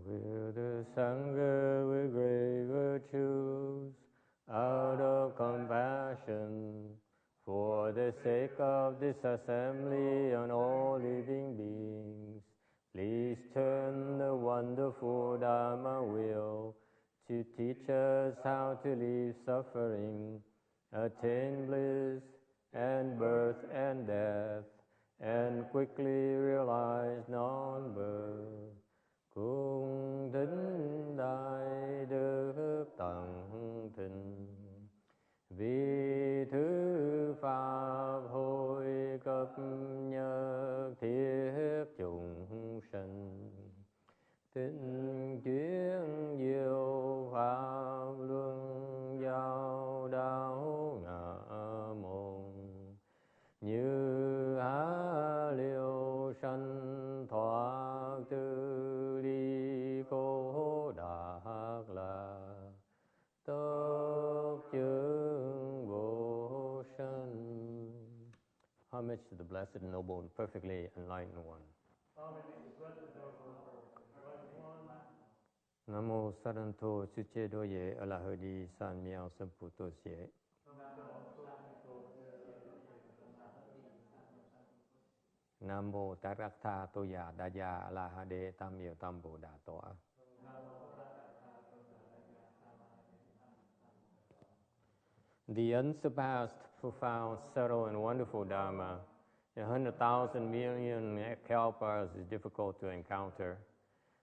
With the Sangha with great virtues, out of compassion, for the sake of this assembly and all living beings, please turn the wonderful Dharma wheel to teach us how to leave suffering, attain bliss and birth and death, and quickly realize non-birth. Cung thính đại đức tận thịnh, vì thứ pháp hội cấp nhất thiết chúng sanh, tinh chuyên diệu pháp luân giao đạo ngã môn, như á liêu sanh thoát tư ly cô đạt là tốc chứng vô sanh. Homage to the blessed, noble, and perfectly enlightened one. Namo Saranto Suche Doye Alahadi San Miao Samputo Sie. Namo Tarakta Toya Daya Alahade Tamyo Tambo Da Toa. The unsurpassed, profound, subtle, and wonderful Dharma, 100,000 million kalpas is difficult to encounter.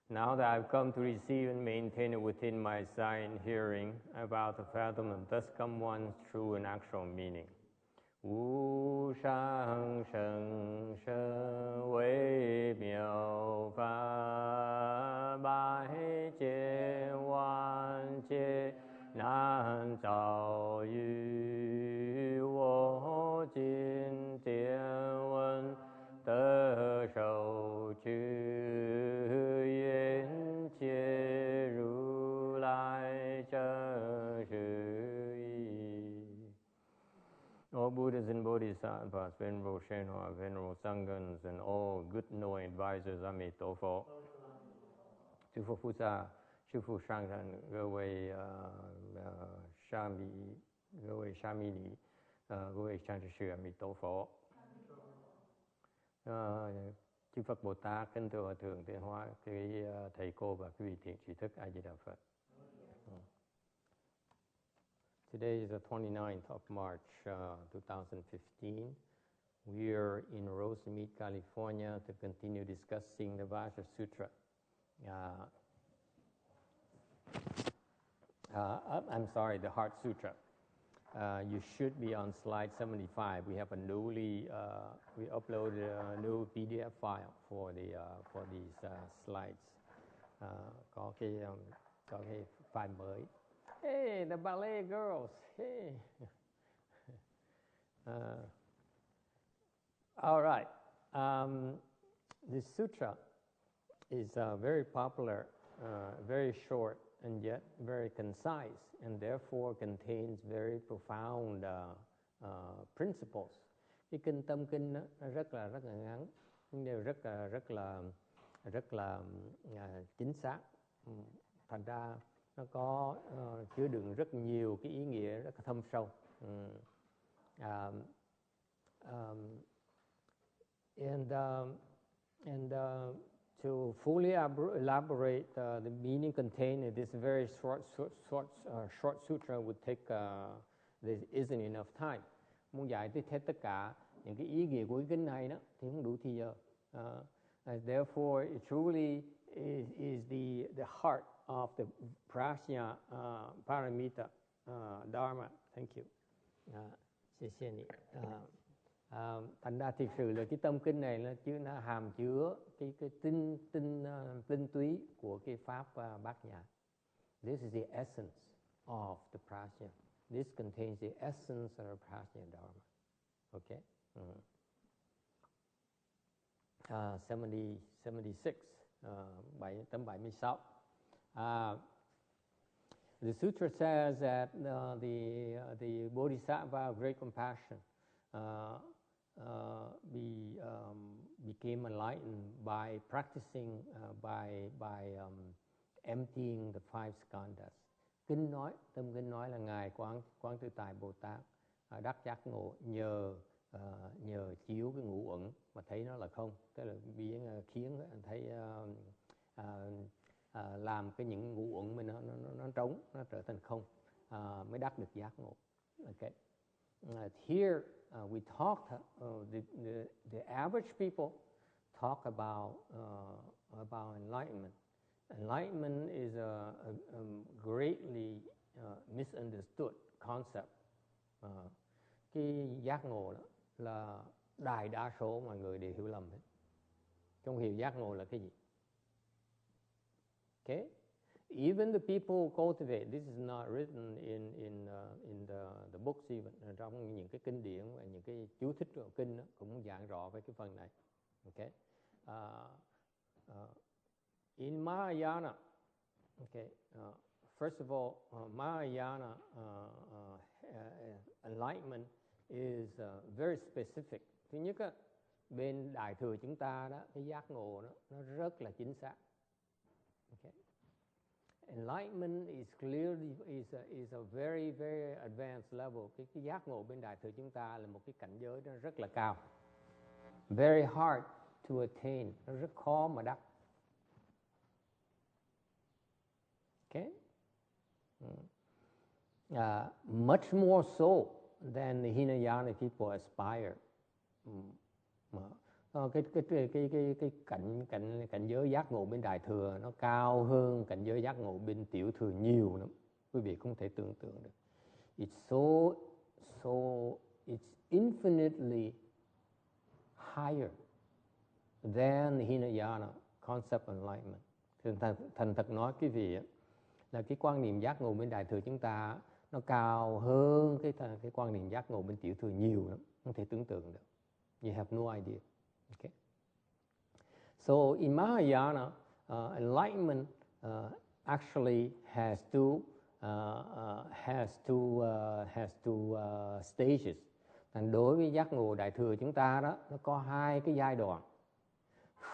Now that I've come to receive and maintain it within my sight and hearing, I'm about to fathom and thus come one's true and actual meaning. Wu shang sheng sheng wei miao fa bai jie wan jie nan zhao yu wo jin jian wen de shou ju yuan jie ru lai zheng shi yi. All Buddhas and Bodhisattvas, Venerable Shenhua, Venerable Sanghas, and all good knowing advisors, Amitabha. 诸佛菩萨、诸佛上人、各位沙弥、各位沙弥尼、各位上师，阿弥陀佛。Chư Phật Bồ Tát, kính thưa Hòa Thượng Tiến Hóa, quý thầy cô và quý vị thiện tri thức, A Di Đà Phật. Today is the 29th of March, 2015. We are in Rosemead, California to continue discussing the Vajra Sutra. I'm sorry, the Heart Sutra. You should be on slide 75. We have a we uploaded a new PDF file for these slides. Có cái file mới. Hey, the ballet girls. Hey. All right. This sutra is very popular, very short, and yet very concise, and therefore contains very profound principles. Cái kinh tâm kinh rất là ngắn, nhưng đều rất là chính xác. Thành ra nó có chứa đựng rất nhiều cái ý nghĩa rất là thâm sâu. To fully elaborate the meaning contained in this very short sutra would take there isn't enough time. Muốn giải thích hết tất cả những cái ý nghĩa của cái kinh này đó thì không đủ thời giờ. Therefore, it truly is the heart of the Prajna Paramita Dharma. Thank you. 谢谢你. Thành ra thực sự là cái tâm kinh này nó hàm chứa cái tinh túy của cái pháp bát nhã. This is the essence of the Prajna. This contains the essence of the Prajna Dharma. Okay. 76, tấm 76. The sutra says that the Bodhisattva of great compassion became enlightened by practicing, by emptying the five skandhas. Kinh nói, tâm kinh nói là ngài Quán Tự Tại Bồ Tát đắc giác ngộ nhờ chiếu cái ngũ uẩn mà thấy nó là không, tức là biến khiến thấy làm cái những ngũ uẩn mình nó trống, nó trở thành không, mới đắc được giác ngộ. Okay. Here we talk the average people talk about enlightenment. Enlightenment is a greatly misunderstood concept. Cái giác ngộ đó là đại đa số mọi người đều hiểu lầm hết. Không hiểu giác ngộ là cái gì. Okay? Even the people cultivate, this is not written in the books even, trong những cái kinh điển và những cái chú thích của kinh đó, cũng giảng rõ về cái phần này. Okay? In Mahayana, okay, first of all, Mahayana enlightenment is very specific. Thứ nhất á, bên Đại thừa chúng ta đó, cái giác ngộ đó, nó rất là chính xác. Okay. Enlightenment is clearly is a very very advanced level. Cái giác ngộ bên Đại thừa chúng ta là một cái cảnh giới nó rất là cao. Very hard to attain, nó rất khó mà đắc. Okay. Much more so than the Hinayana people aspire. Cái cảnh giới giác ngộ bên Đại thừa nó cao hơn cảnh giới giác ngộ bên Tiểu thừa nhiều lắm. Quý vị không thể tưởng tượng được. It's infinitely higher than the Hinayana concept of enlightenment. Thành thật nói quý vị là cái quan niệm giác ngộ bên Đại thừa chúng ta nó cao hơn cái quan niệm giác ngộ bên Tiểu thừa nhiều lắm, không thể tưởng tượng được. You have no idea. Okay. So in Mahayana, enlightenment actually has two stages. Thành đối với giác ngộ Đại thừa chúng ta đó, nó có hai cái giai đoạn.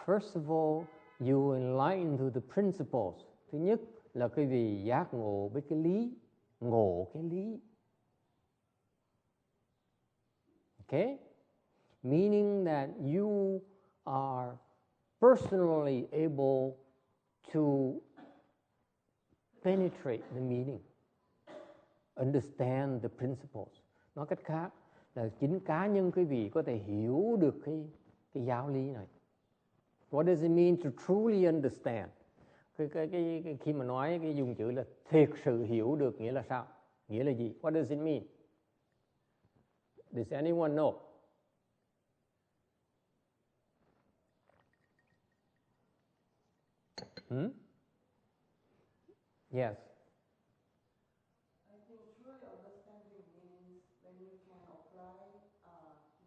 First of all, you enlighten to the principles. Thứ nhất là cái vị giác ngộ với cái lý, ngộ cái lý. Okay? Meaning that you are personally able to penetrate the meaning, understand the principles. Nói cách khác là chính cá nhân quý vị có thể hiểu được cái giáo lý này. What does it mean to truly understand? Khi mà nói cái dùng chữ là thiệt sự hiểu được nghĩa là sao? Nghĩa là gì? What does it mean? Does anyone know? Yes. I think truly understanding means when you can apply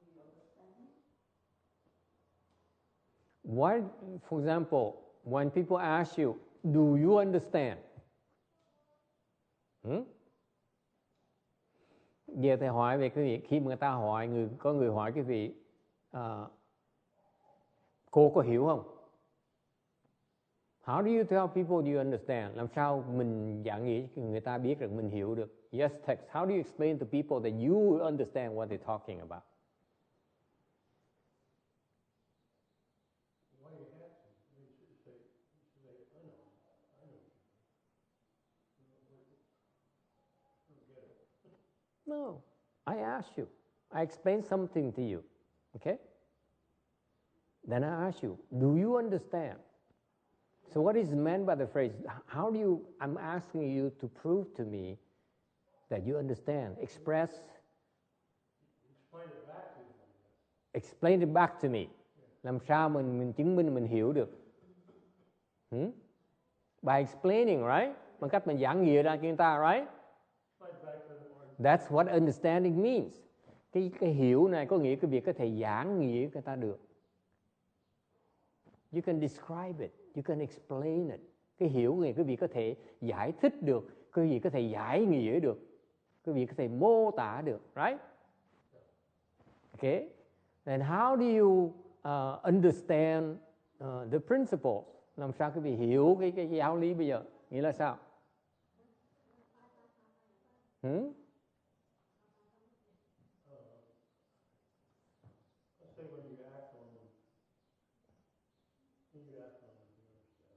the understanding. What, for example, when people ask you, do you understand? Giờ thầy hỏi về cái việc khi mà người ta hỏi có người hỏi cái vị cô có hiểu không? How do you tell people you understand? Làm sao mình giảng nghĩa người ta biết rằng mình hiểu được? Yes, text. How do you explain to people that you understand what they're talking about? Why you have to? You should say, I know. Don't get it. No, I ask you. I explain something to you. Okay? Then I ask you, do you understand? So what is meant by the phrase, how do you, I'm asking you to prove to me that you understand. Explain it back to them. Explain it back to me. Làm sao mình chứng minh mình hiểu được? By explaining, right? Bằng cách mình giảng nghĩa ra cho người ta, right? That's what understanding means. Cái hiểu này có nghĩa cái việc có thể giảng nghĩa người ta được. You can describe it, you can explain it. Cái hiểu nghĩa cái việc có thể giải thích được, cái việc có thể giải nghĩa được, cái việc có thể mô tả được, right? Okay. Then how do you understand the principles? Làm sao cái việc hiểu cái giáo lý bây giờ? nghĩa là sao? Let's say when you act on them, when you act on them, you understand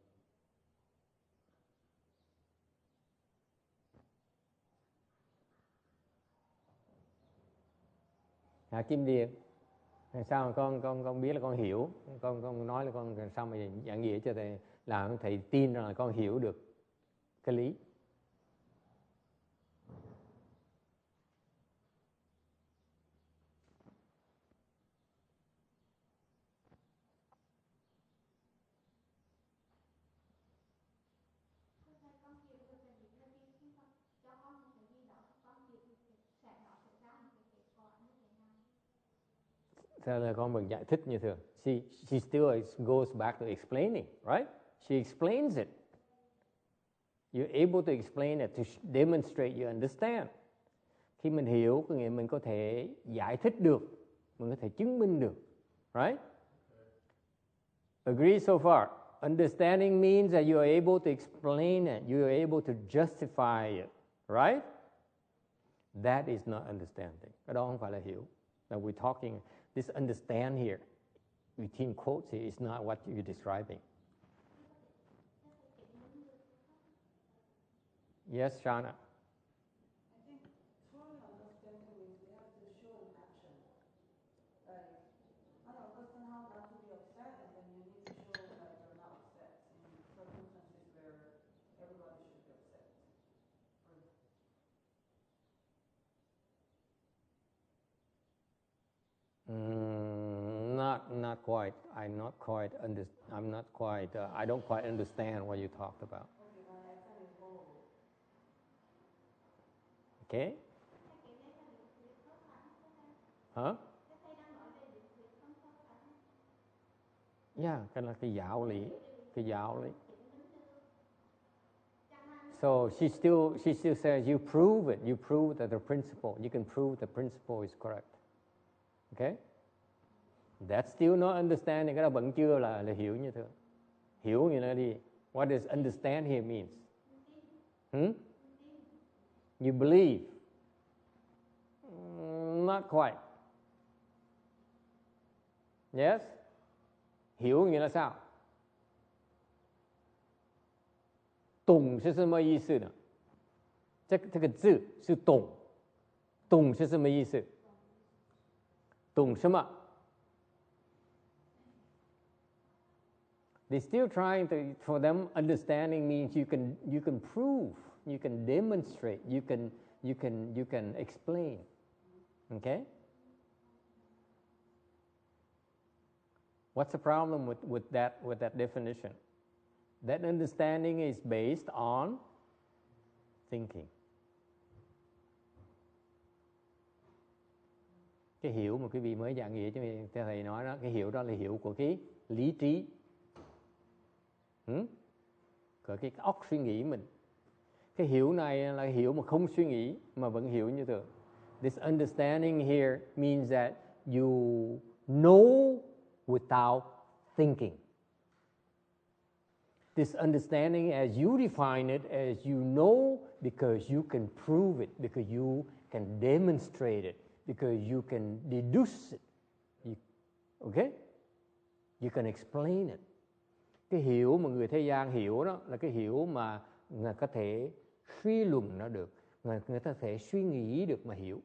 them. Kim Điền, sao mà con biết là con hiểu, con nói là con sao mà giảng nghĩa cho thầy, làm thầy tin rằng là con hiểu được cái lý. Thế là con vẫn giải thích như thường. She still goes back to explaining, right? She explains it. You're able to explain it to demonstrate you understand. Khi mình hiểu, có nghĩa mình có thể giải thích được, mình có thể chứng minh được, right? Agree so far? Understanding means that you are able to explain it, you are able to justify it, right? That is not understanding. Cái đó không phải là hiểu. Now we're talking, this understand here, between quotes here, is not what you're describing. Yes, Shana? I think truly understanding means you have to show an action. Like, I don't understand how not to be upset, and then you need to show that you're not upset in circumstances where everybody should be upset. Not quite. I don't quite understand what you talked about. Okay, my accent is horrible. Okay? Huh? Yeah, cái là cái giáo lý. So she still says you prove it. You prove that the principle. You can prove the principle is correct. Okay? That's still not understanding. Cái đó vẫn chưa là hiểu như thế. Hiểu như là đi. What does understand here means? You believe. Not quite. Yes? Hiểu nghĩa là sao? 懂是什么意思呢？这个字是懂。懂是什么意思？懂什么？ They're still trying to, for them, understanding means you can prove, you can demonstrate, you can explain. Okay? What's the problem with that definition? That understanding is based on thinking. Cái hiểu mà quý vị mới giảng nghĩa cho thầy nói đó, cái hiểu đó là hiểu của cái lý trí. Của cái óc suy nghĩ mình. Cái hiểu này là hiểu mà không suy nghĩ mà vẫn hiểu như thường. This understanding here means that you know without thinking. This understanding, as you define it, as you know because you can prove it, because you can demonstrate it, because you can deduce it. Okay? You can explain it. Cái hiểu mà người thế gian hiểu đó là cái hiểu mà người có thể suy luận nó được, người ta có thể suy nghĩ được mà hiểu.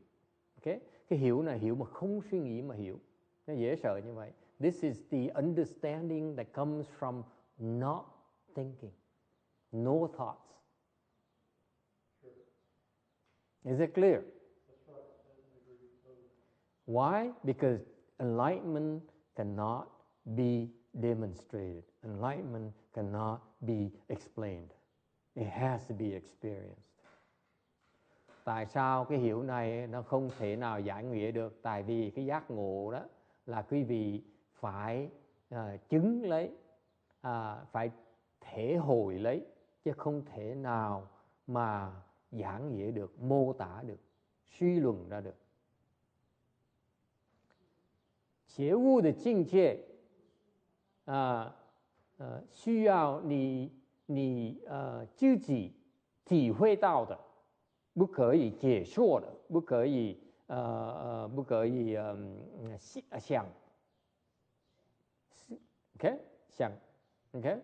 Okay? Cái hiểu này hiểu mà không suy nghĩ mà hiểu. Nó dễ sợ như vậy. This is the understanding that comes from not thinking. No thoughts. Is it clear? Why? Because enlightenment cannot be demonstrated. Enlightenment cannot be explained. It has to be experienced. Tại sao cái hiểu này nó không thể nào giải nghĩa được? Tại vì cái giác ngộ đó là quý vị phải chứng lấy, phải thể hội lấy, chứ không thể nào mà giảng nghĩa được, mô tả được, suy luận ra được. 觉悟的境界需要你你自己体会到的，不可以解说的，不可以想，OK 想 ，OK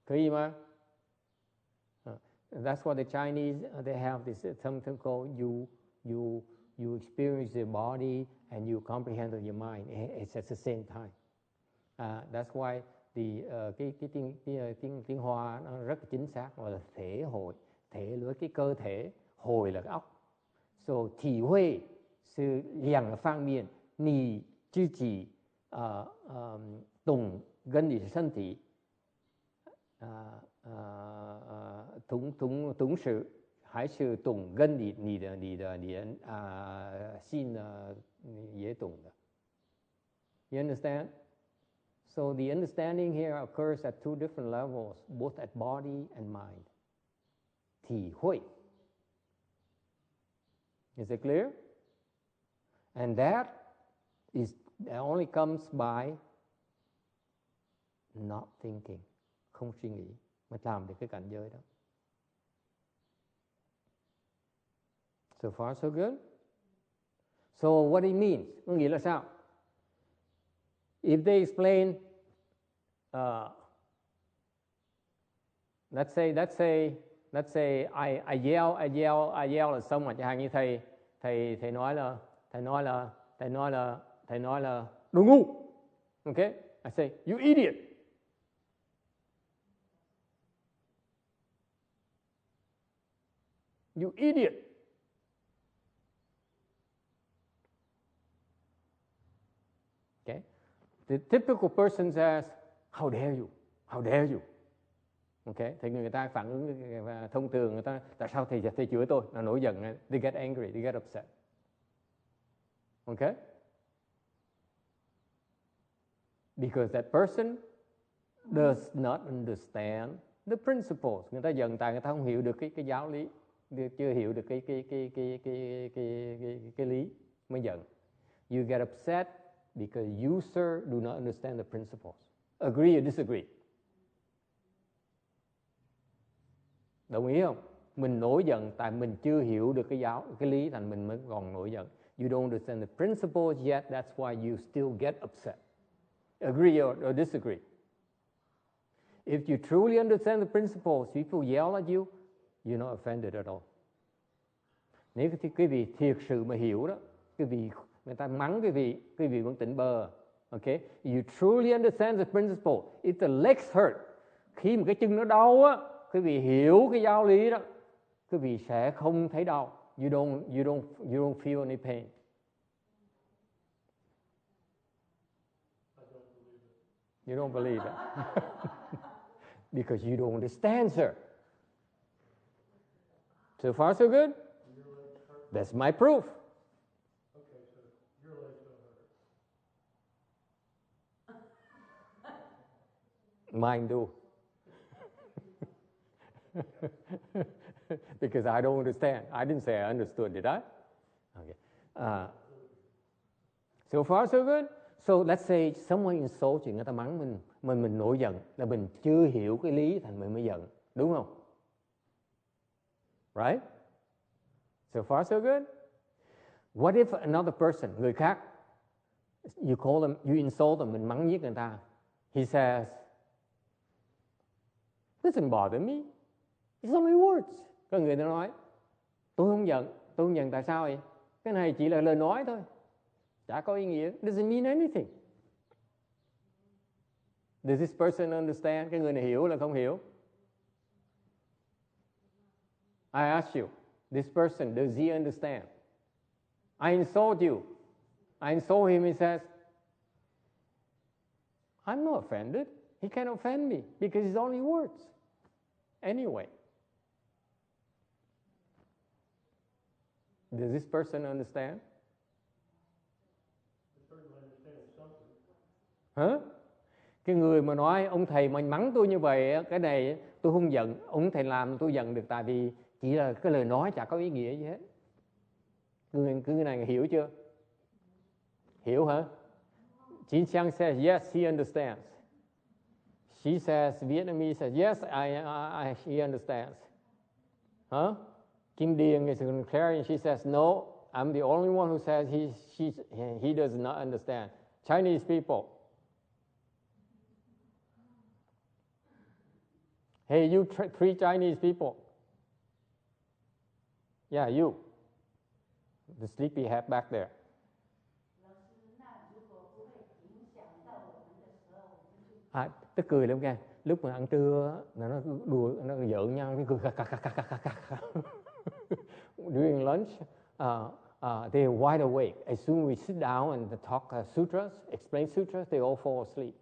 可以吗？That's what the Chinese they have this something called you experience the body and you comprehend your mind. It's at the same time. That's why tiếng Hoa nó rất chính xác, gọi là thể hội, thể với cái cơ thể, hồi là cái óc. So 体会是两个方面，你自己懂跟你的身体同时还是懂跟你的心也懂的。You understand? So the understanding here occurs at two different levels, both at body and mind. 体会 Is it clear? And that only comes by not thinking, không suy nghĩ mới làm được cái cảnh giới đó. So far so good. So what it means? Có nghĩa là sao? If they explain, let's say I yell at someone, chẳng hạn như thầy nói là đồ ngu. Okay? I say you idiot. You idiot. Okay? The typical person says, how dare you? How dare you? Okay? Thì người ta phản ứng thông thường, người ta tại sao thầy chửi tôi? Là nổi giận, they get angry, they get upset. Okay? Because that person does not understand the principles. Người ta giận tại người ta không hiểu được cái giáo lý, chưa hiểu được cái lý mới giận. You get upset because you, sir, do not understand the principles. Agree or disagree? Đồng ý không? Mình nổi giận tại mình chưa hiểu được cái lý, thành mình mới còn nổi giận. You don't understand the principles yet, that's why you still get upset. Agree or disagree? If you truly understand the principles, people yell at you, you're not offended at all. Nếu quý vị thiệt sự mà hiểu đó, quý vị người ta mắng quý vị vẫn tỉnh bơ. Okay? You truly understand the principle. If the legs hurt, khi mà cái chân nó đau á, quý vị hiểu cái giáo lý đó, quý vị sẽ không thấy đau. You don't feel any pain. You don't believe it. Because you don't understand, sir. So far, so good? That's my proof. Okay, so your legs don't hurt. Mine do. Because I don't understand. I didn't say I understood, did I? Okay. So far, so good? So let's say someone insults you, người ta mắng mình nổi giận, là mình chưa hiểu cái lý thành mình mới giận, đúng không? Right? So far, so good? What if another person, người khác, you insult them, mình mắng nhiếc người ta. He says, doesn't bother me. It's only words. Có người ta nói, tôi không giận tại sao vậy? Cái này chỉ là lời nói thôi. Chả có ý nghĩa. Doesn't mean anything. Does this person understand? Cái người này hiểu là không hiểu? I ask you, this person, does he understand? I insult you. I insult him, he says, I'm not offended. He can't offend me because it's only words. Anyway. Does this person understand? Hả? Cái người mà nói ông thầy mà mắng tôi như vậy, cái này tôi không giận, ông thầy làm tôi giận được tại vì chỉ là cái lời nói chả có ý nghĩa gì hết. Người này hiểu chưa? Hiểu hả? Jin Xiang says yes, he understands. She says, Vietnamese says, yes, he understands. Huh? Kim Dien is declaring, she says, no, I'm the only one who says he does not understand. Chinese people. Hey, you three Chinese people. Yeah, you. The sleepyhead back there. Tức cười lắm kìa. Lúc mà ăn trưa nó đùa, nó giỡn nhau, nó cười During lunch, they are wide awake. As soon as we sit down and talk sutras, explain sutras, they all fall asleep.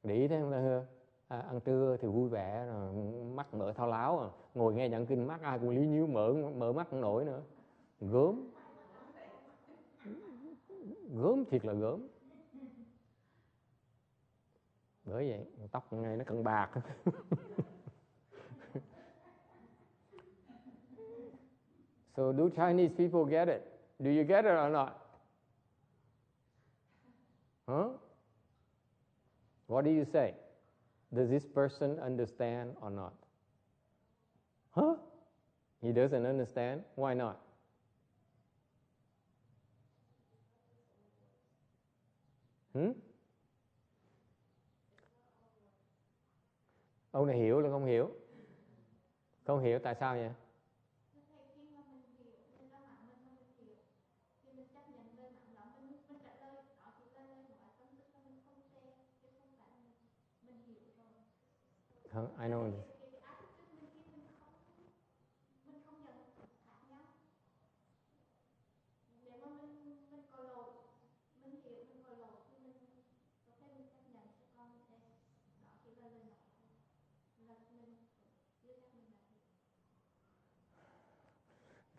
Để ý thấy không? Ăn trưa thì vui vẻ, mắt mở thao láo, ngồi nghe giảng kinh mắt ai cũng lý nhíu mở mắt không nổi nữa. Gớm thiệt là gớm. Bởi vậy tóc ngay nó cận bạc. So do Chinese people get it? Do you get it or not? Huh? What do you say? Does this person understand or not? Huh? He doesn't understand? Why not? Ông này hiểu là không hiểu? Không hiểu tại sao vậy? I know.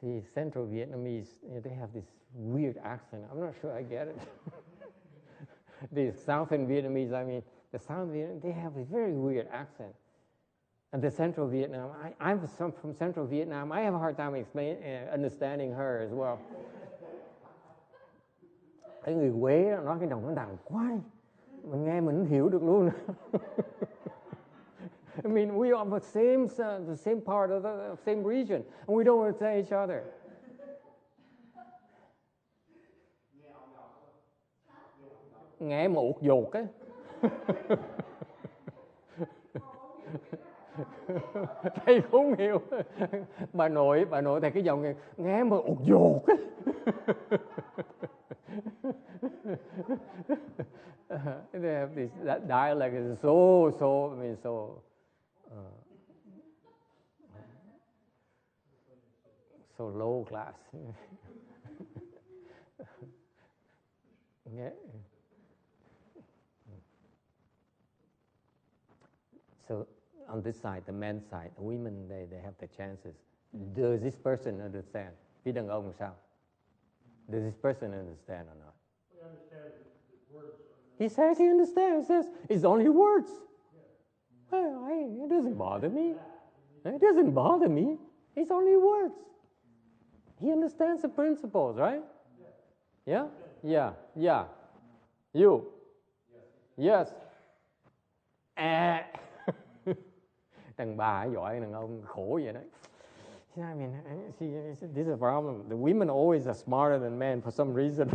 The Central Vietnamese, they have this weird accent. I'm not sure I get it. The Southern Vietnamese, the Southern Vietnamese, they have a very weird accent. And the Central Vietnam, I'm from Central Vietnam. I have a hard time understanding her as well. Cái người Quế nói cái đồng nó đằng quá đi. Mình nghe mình không hiểu được luôn. I mean, we are the same part of the same region, and we don't understand each other. Nghe mà ụt dột á. Thầy không hiểu. Bà nội thầy cái giọng nghe mà ụt dột á. They have this that dialect is so low class. Yeah. So on this side, the men's side, the women they have the chances. Does this person understand? Phía đàn ông sao? Does this person understand or not? He understands the words. He says he understands. He says it's only words. Well, it doesn't bother me. It doesn't bother me. It's only words. He understands the principles, right? Yeah? Yeah. You? Yes. Đàn bà giỏi đàn ông khổ vậy đó. I mean, this is a problem. The women always are smarter than men for some reason.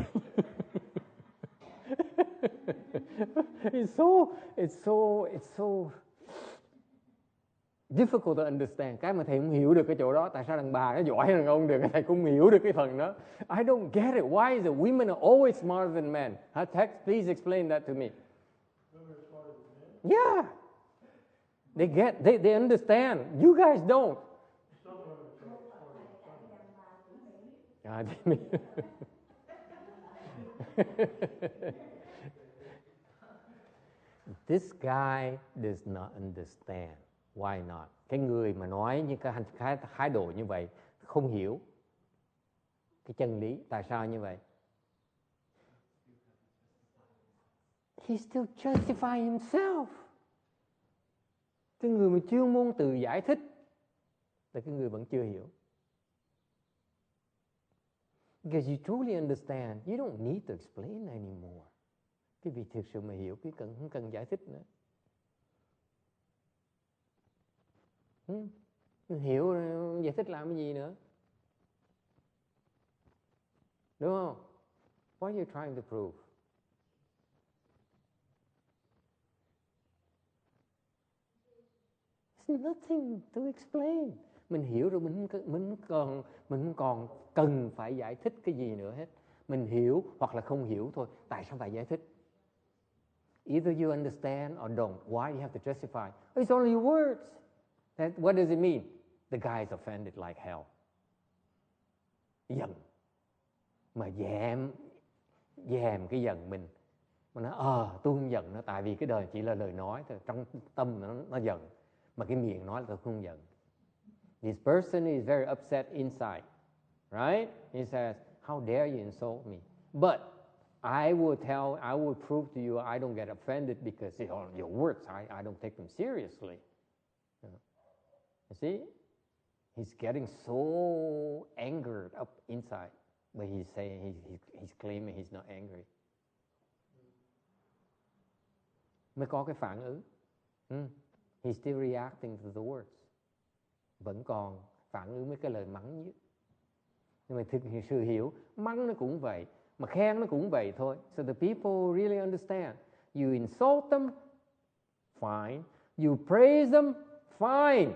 It's so difficult to understand. Cái mà thầy không hiểu được cái chỗ đó, tại sao đàn bà nó giỏi hơn đàn ông được, thầy cũng hiểu được cái phần đó. I don't get it. Why is it women are always smarter than men? Tex, please explain that to me. Women are smarter than men? Yeah. They understand. You guys don't. Some women are smarter than men. This guy does not understand. Why not? Cái người mà nói như cái thái độ như vậy không hiểu cái chân lý. Tại sao như vậy? He still justify himself. Cái người mà chuyên môn từ giải thích là cái người vẫn chưa hiểu. Because you truly understand, you don't need to explain anymore. Quý vị thực sự mà hiểu, không cần giải thích nữa. Hiểu giải thích làm cái gì nữa? Đúng không? What are you trying to prove? There's nothing to explain. Mình hiểu rồi, mình không còn cần phải giải thích cái gì nữa hết. Mình hiểu hoặc là không hiểu thôi. Tại sao phải giải thích? Either you understand or don't. Why you have to justify? It's only words. What does it mean? The guy is offended like hell. Giận. Mà dèm cái giận mình. Mà nói tôi không giận nó, tại vì cái đời chỉ là lời nói thôi, trong tâm nó giận, mà cái miệng nói là tôi không giận. This person is very upset inside, right? He says, how dare you insult me? But I will prove to you I don't get offended because your words, I don't take them seriously. You see? He's getting so angered up inside, but he's saying, he's claiming he's not angry. Mới có cái phản ứng. He's still reacting to the words. Vẫn còn phản ứng với cái lời mắng nhất. Nhưng mà thực sự hiểu, mắng nó cũng vậy, mà khen nó cũng vậy thôi. So the people really understand. You insult them, fine. You praise them, fine.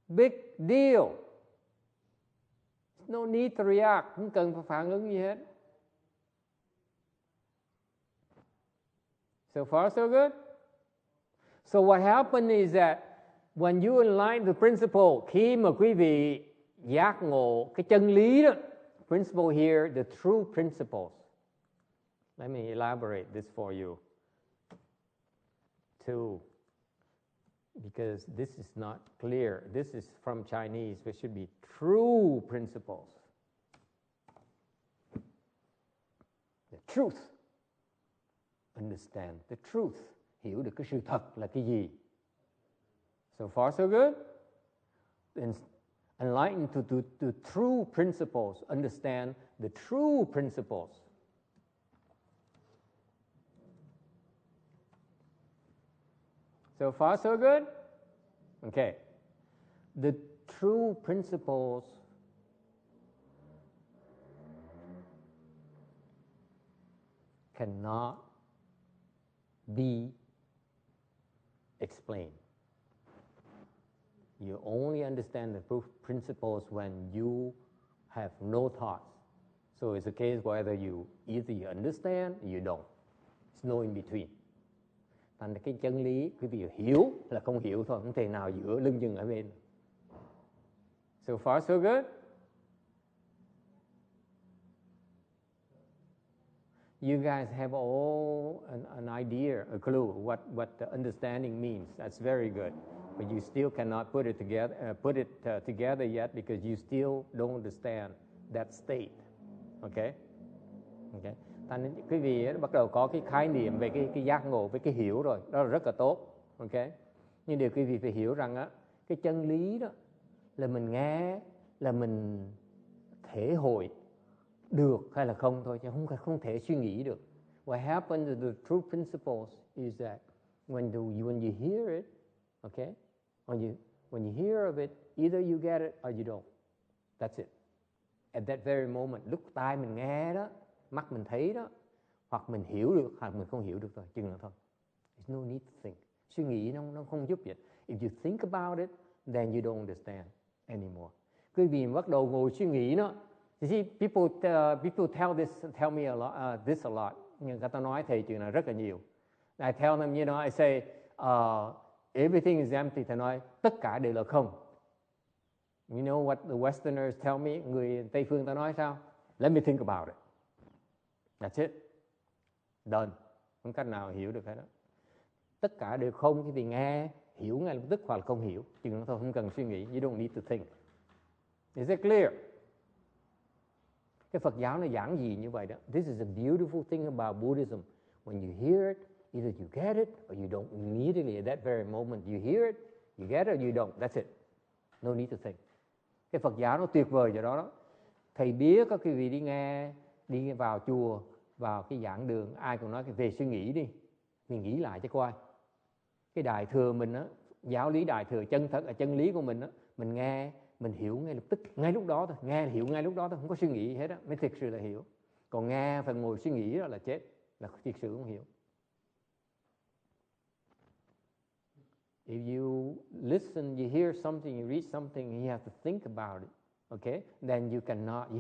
Big deal. No need to react. Không cần phải phản ứng gì hết. So far, so good? So what happened is that when you align the principle, khi mà quý vị giác ngộ cái chân lý đó, principle here, the true principles. Let me elaborate this for you. Two, because this is not clear. This is from Chinese, which should be true principles. The truth. Understand the truth. Hiểu được cái sự thật là cái gì. So far, so good? Enlighten to true principles. Understand the true principles. So far, so good? Okay. The true principles cannot be explained. You only understand the principles when you have no thoughts. So it's a case whether you understand or you don't. It's no in between. Thành cái chân lý quý vị hiểu là không hiểu thôi, không thể nào giữa lưng chừng ở bên. So far, so good? You guys have all an idea, a clue what the understanding means. That's very good. But you still cannot put it together yet because you still don't understand that state. Okay? Okay. Thành quý vị bắt đầu có cái khái niệm về cái giác ngộ, với cái hiểu rồi, đó là rất là tốt. Okay? Nhưng điều quý vị phải hiểu rằng á, cái chân lý đó là mình nghe, là mình thể hội được hay là không thôi, chứ không thể suy nghĩ được. What happens to the true principles is that when you hear it, okay, when you hear of it, either you get it or you don't. That's it. At that very moment, lúc tai mình nghe đó, mắt mình thấy đó, hoặc mình hiểu được hoặc mình không hiểu được thôi, chừng đó thôi. There's no need to think. Suy nghĩ nó không giúp gì. If you think about it, then you don't understand anymore. Quý vị bắt đầu ngồi suy nghĩ nó. You see, people tell me this a lot. Nhưng người ta nói thầy chuyện này rất là nhiều. I tell them, I say, everything is empty. Thầy nói, tất cả đều là không. You know what the Westerners tell me? Người Tây phương ta nói sao? Let me think about it. That's it. Done. Không cách nào hiểu được hết đó. Tất cả đều không, khi vì nghe, hiểu ngay lập tức hoặc là không hiểu. Chừng đó thôi, không cần suy nghĩ. You don't need to think. Is it clear? Cái Phật giáo nó giảng gì như vậy đó. This is a beautiful thing about Buddhism. When you hear it, either you get it or you don't. Immediately at that very moment you hear it, you get it or you don't. That's it. No need to think. Cái Phật giáo nó tuyệt vời chỗ đó đó. Thầy biết có quý vị đi vào chùa, vào cái giảng đường, ai cũng nói về suy nghĩ đi, mình nghĩ lại cho coi. Cái đại thừa mình á, giáo lý đại thừa chân thật, chân lý của mình á, mình nghe, mình hiểu ngay lập tức, ngay lúc đó thôi, nghe hiểu ngay lúc đó thôi, không có suy nghĩ hết á, mới thực sự là hiểu. Còn nghe phải ngồi suy nghĩ đó là chết, là thực sự không hiểu. If you listen, you hear something, you read something, and you have to think about it, okay? Then you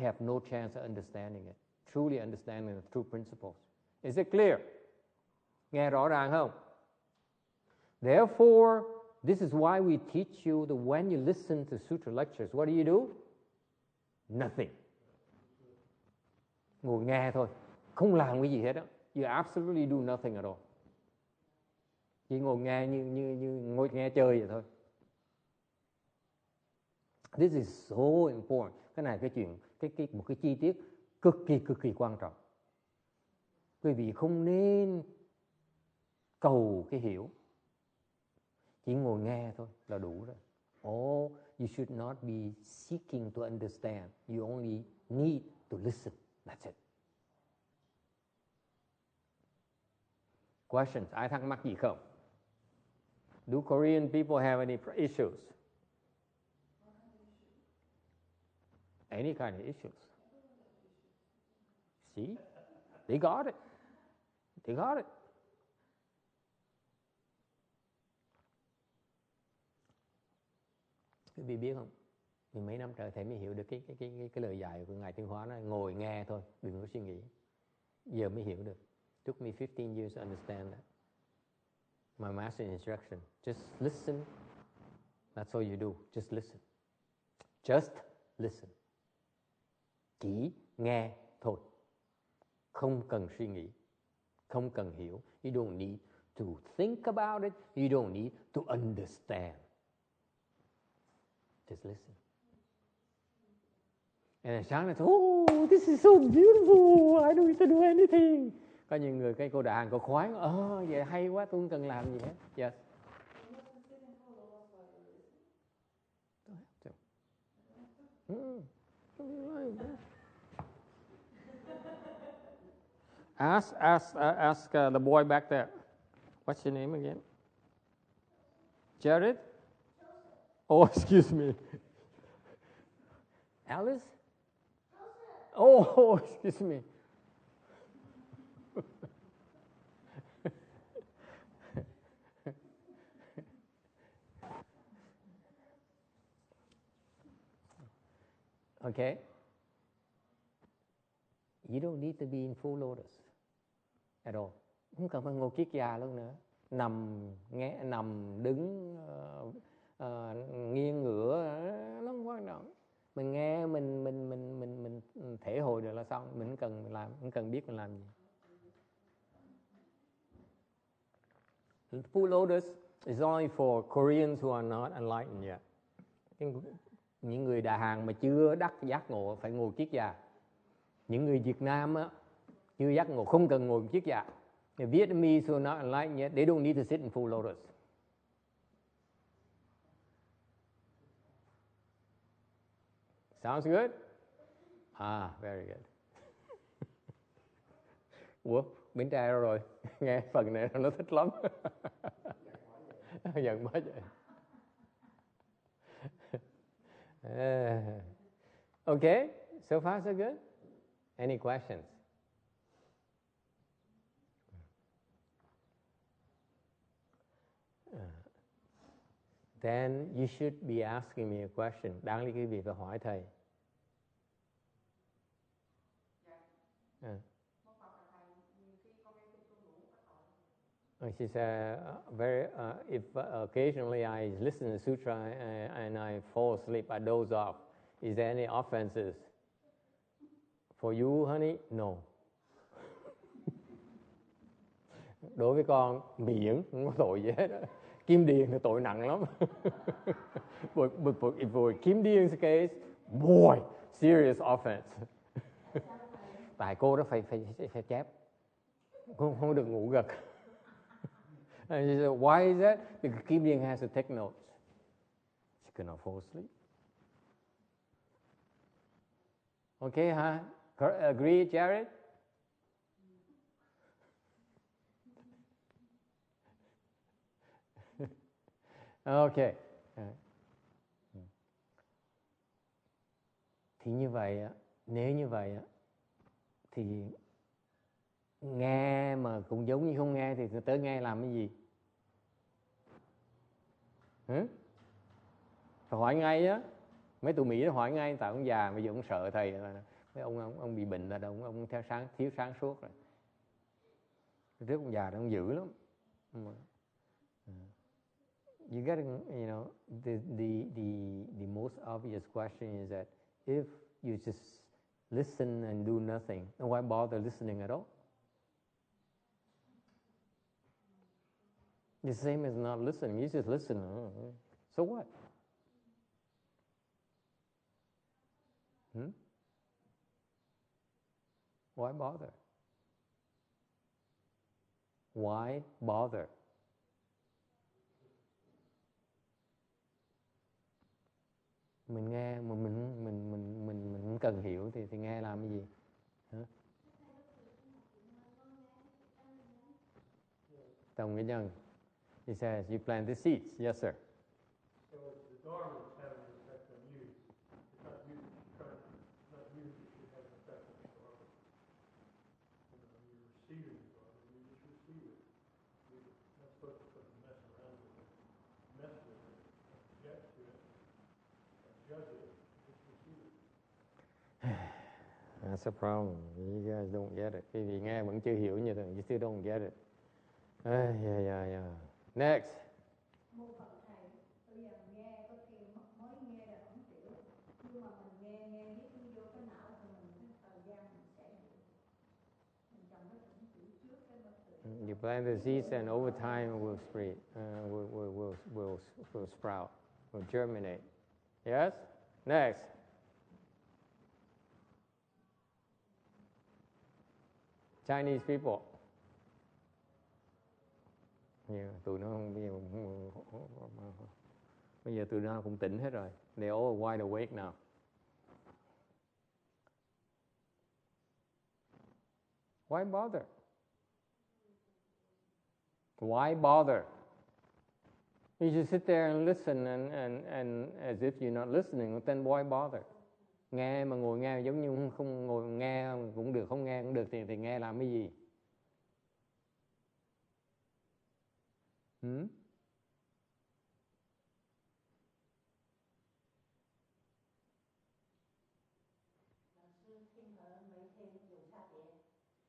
have no chance of understanding it, truly understanding the true principles. Is it clear? Nghe rõ ràng không? Therefore, this is why we teach you that when you listen to sutra lectures, what do? Nothing. Ngồi nghe thôi, không làm cái gì hết á. You absolutely do nothing at all. Chỉ ngồi nghe như ngồi nghe chơi vậy thôi. This is so important. Cái này cái chuyện một cái chi tiết cực kỳ quan trọng. Quý vị không nên cầu cái hiểu. Chỉ ngồi nghe thôi là đủ rồi. Oh, you should not be seeking to understand. You only need to listen. That's it. Questions? Ai thắc mắc gì không? Do Korean people have any issues? Any kind of issues? See? They got it. They got it. Quý vị biết không? Thì mấy năm trời thầy mới hiểu được cái lời dạy của Ngài Tuyên Hóa, nó ngồi nghe thôi, đừng có suy nghĩ. Giờ mới hiểu được. Took me 15 years to understand that. My master instruction, just listen. That's all you do, just listen. Just listen. Chỉ nghe thôi. Không cần suy nghĩ, không cần hiểu. You don't need to think about it. You don't need to understand. Just listen. And sáng nay, oh, this is so beautiful. I don't need to do anything. Có nhiều người cái cô đàn cô khoái, vậy hay quá, tôi không cần làm gì hết. Yes. Ask the boy back there. What's your name again? Jared? Oh, excuse me. Alice? Oh, excuse me. Okay. You don't need to be in full lotus at all. Không cần phải ngồi kiết già luôn nữa. Nằm, đứng, nghiêng ngửa, nó không quan trọng. Mình nghe, mình thể hội được là xong. Mình không cần biết mình làm gì. Full lotus is only for Koreans who are not enlightened yet. Những người Đà Hàn mà chưa đắc giác ngộ phải ngồi kiết già. Những người Việt Nam á, chưa giác ngộ không cần ngồi kiết già. The Vietnamese who are not enlightened yet, they don't need to sit in full lotus. Sounds good? Very good. Ủa, Bến Tre đâu rồi? Nghe phần này nó thích lắm. Giận quá vậy. Okay, so far so good. Any questions? Then you should be asking me a question. Đáng lý quý vị phải hỏi thầy. She said, if occasionally I listen to sutra and I fall asleep, I doze off. Is there any offenses? For you, honey, no. Đối với con, miễn, không có tội gì hết. Kim Điền thì tội nặng lắm. But if for Kim Đien's case, boy, serious offense. Tại cô đó phải chép. Không được ngủ gật. And she said, why is that? Because Kim Điền has to take notes. She cannot fall asleep. Okay, huh? Agree, Jared? Okay. Thì như vậy á, nếu như vậy á, thì nghe mà cũng giống như không nghe thì tới nghe làm cái gì? Phải hỏi ngay á. Mấy tụi Mỹ nó hỏi ngay, tại ông già bây giờ ông sợ thầy là mấy ông bị bệnh là đâu, ông thiếu sáng suốt rồi. Trước ông già đó ông dữ lắm. You got to, you know, the most obvious question is that if you just listen and do nothing, then why bother listening at all? The same as not listening. You just listen. So what? Why bother? Why bother? Mình nghe mà mình cần hiểu thì nghe làm cái gì? Hả? Tổng cái nhân. He says you plant the seeds. Yes, sir. So it's the Dharma that's having an effect on you. It's not you that should have an effect on the Dharma. You know, you're receiving the Dharma, you just receive it. You're not supposed to mess around with it, object to it, judge it, just receive it. That's a problem. You guys don't get it. Quý vị nghe vẫn chưa hiểu như thế. You still don't get it. Yeah. Next. Một phần thầy, bây giờ nghe có khi mới nghe là không hiểu, nhưng mà mình nghe viết vô cái não của mình, cái thời gian mình sẽ hiểu. Mình chẳng có tưởng hiểu trước cái mất tự. You plant the seeds and over time it will spread, will sprout, will germinate. Yes? Next. Chinese people. Tụi nó không, bây giờ tụi nó cũng tỉnh hết rồi. They all wide awake now. Why bother? Why bother? You just sit there and listen and as if you're not listening, then why bother? Nghe mà ngồi nghe giống như không ngồi nghe cũng được, không nghe cũng được thì nghe làm cái gì?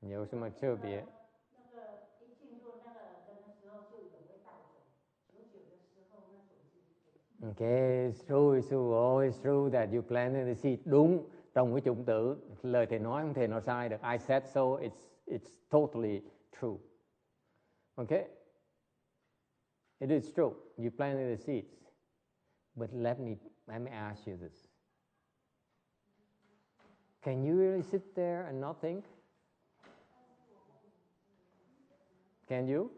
有什么特别？那个一进入那个的时候就有味道水，久的时候那种是。Okay, it's true, always true that you planted the seed. Đúng, trong cái chủng tử, lời thầy nói không thể nói sai được. I said so, it's totally true. Okay? It is true. You planted the seeds. But let me ask you this. Can you really sit there and not think? Can you?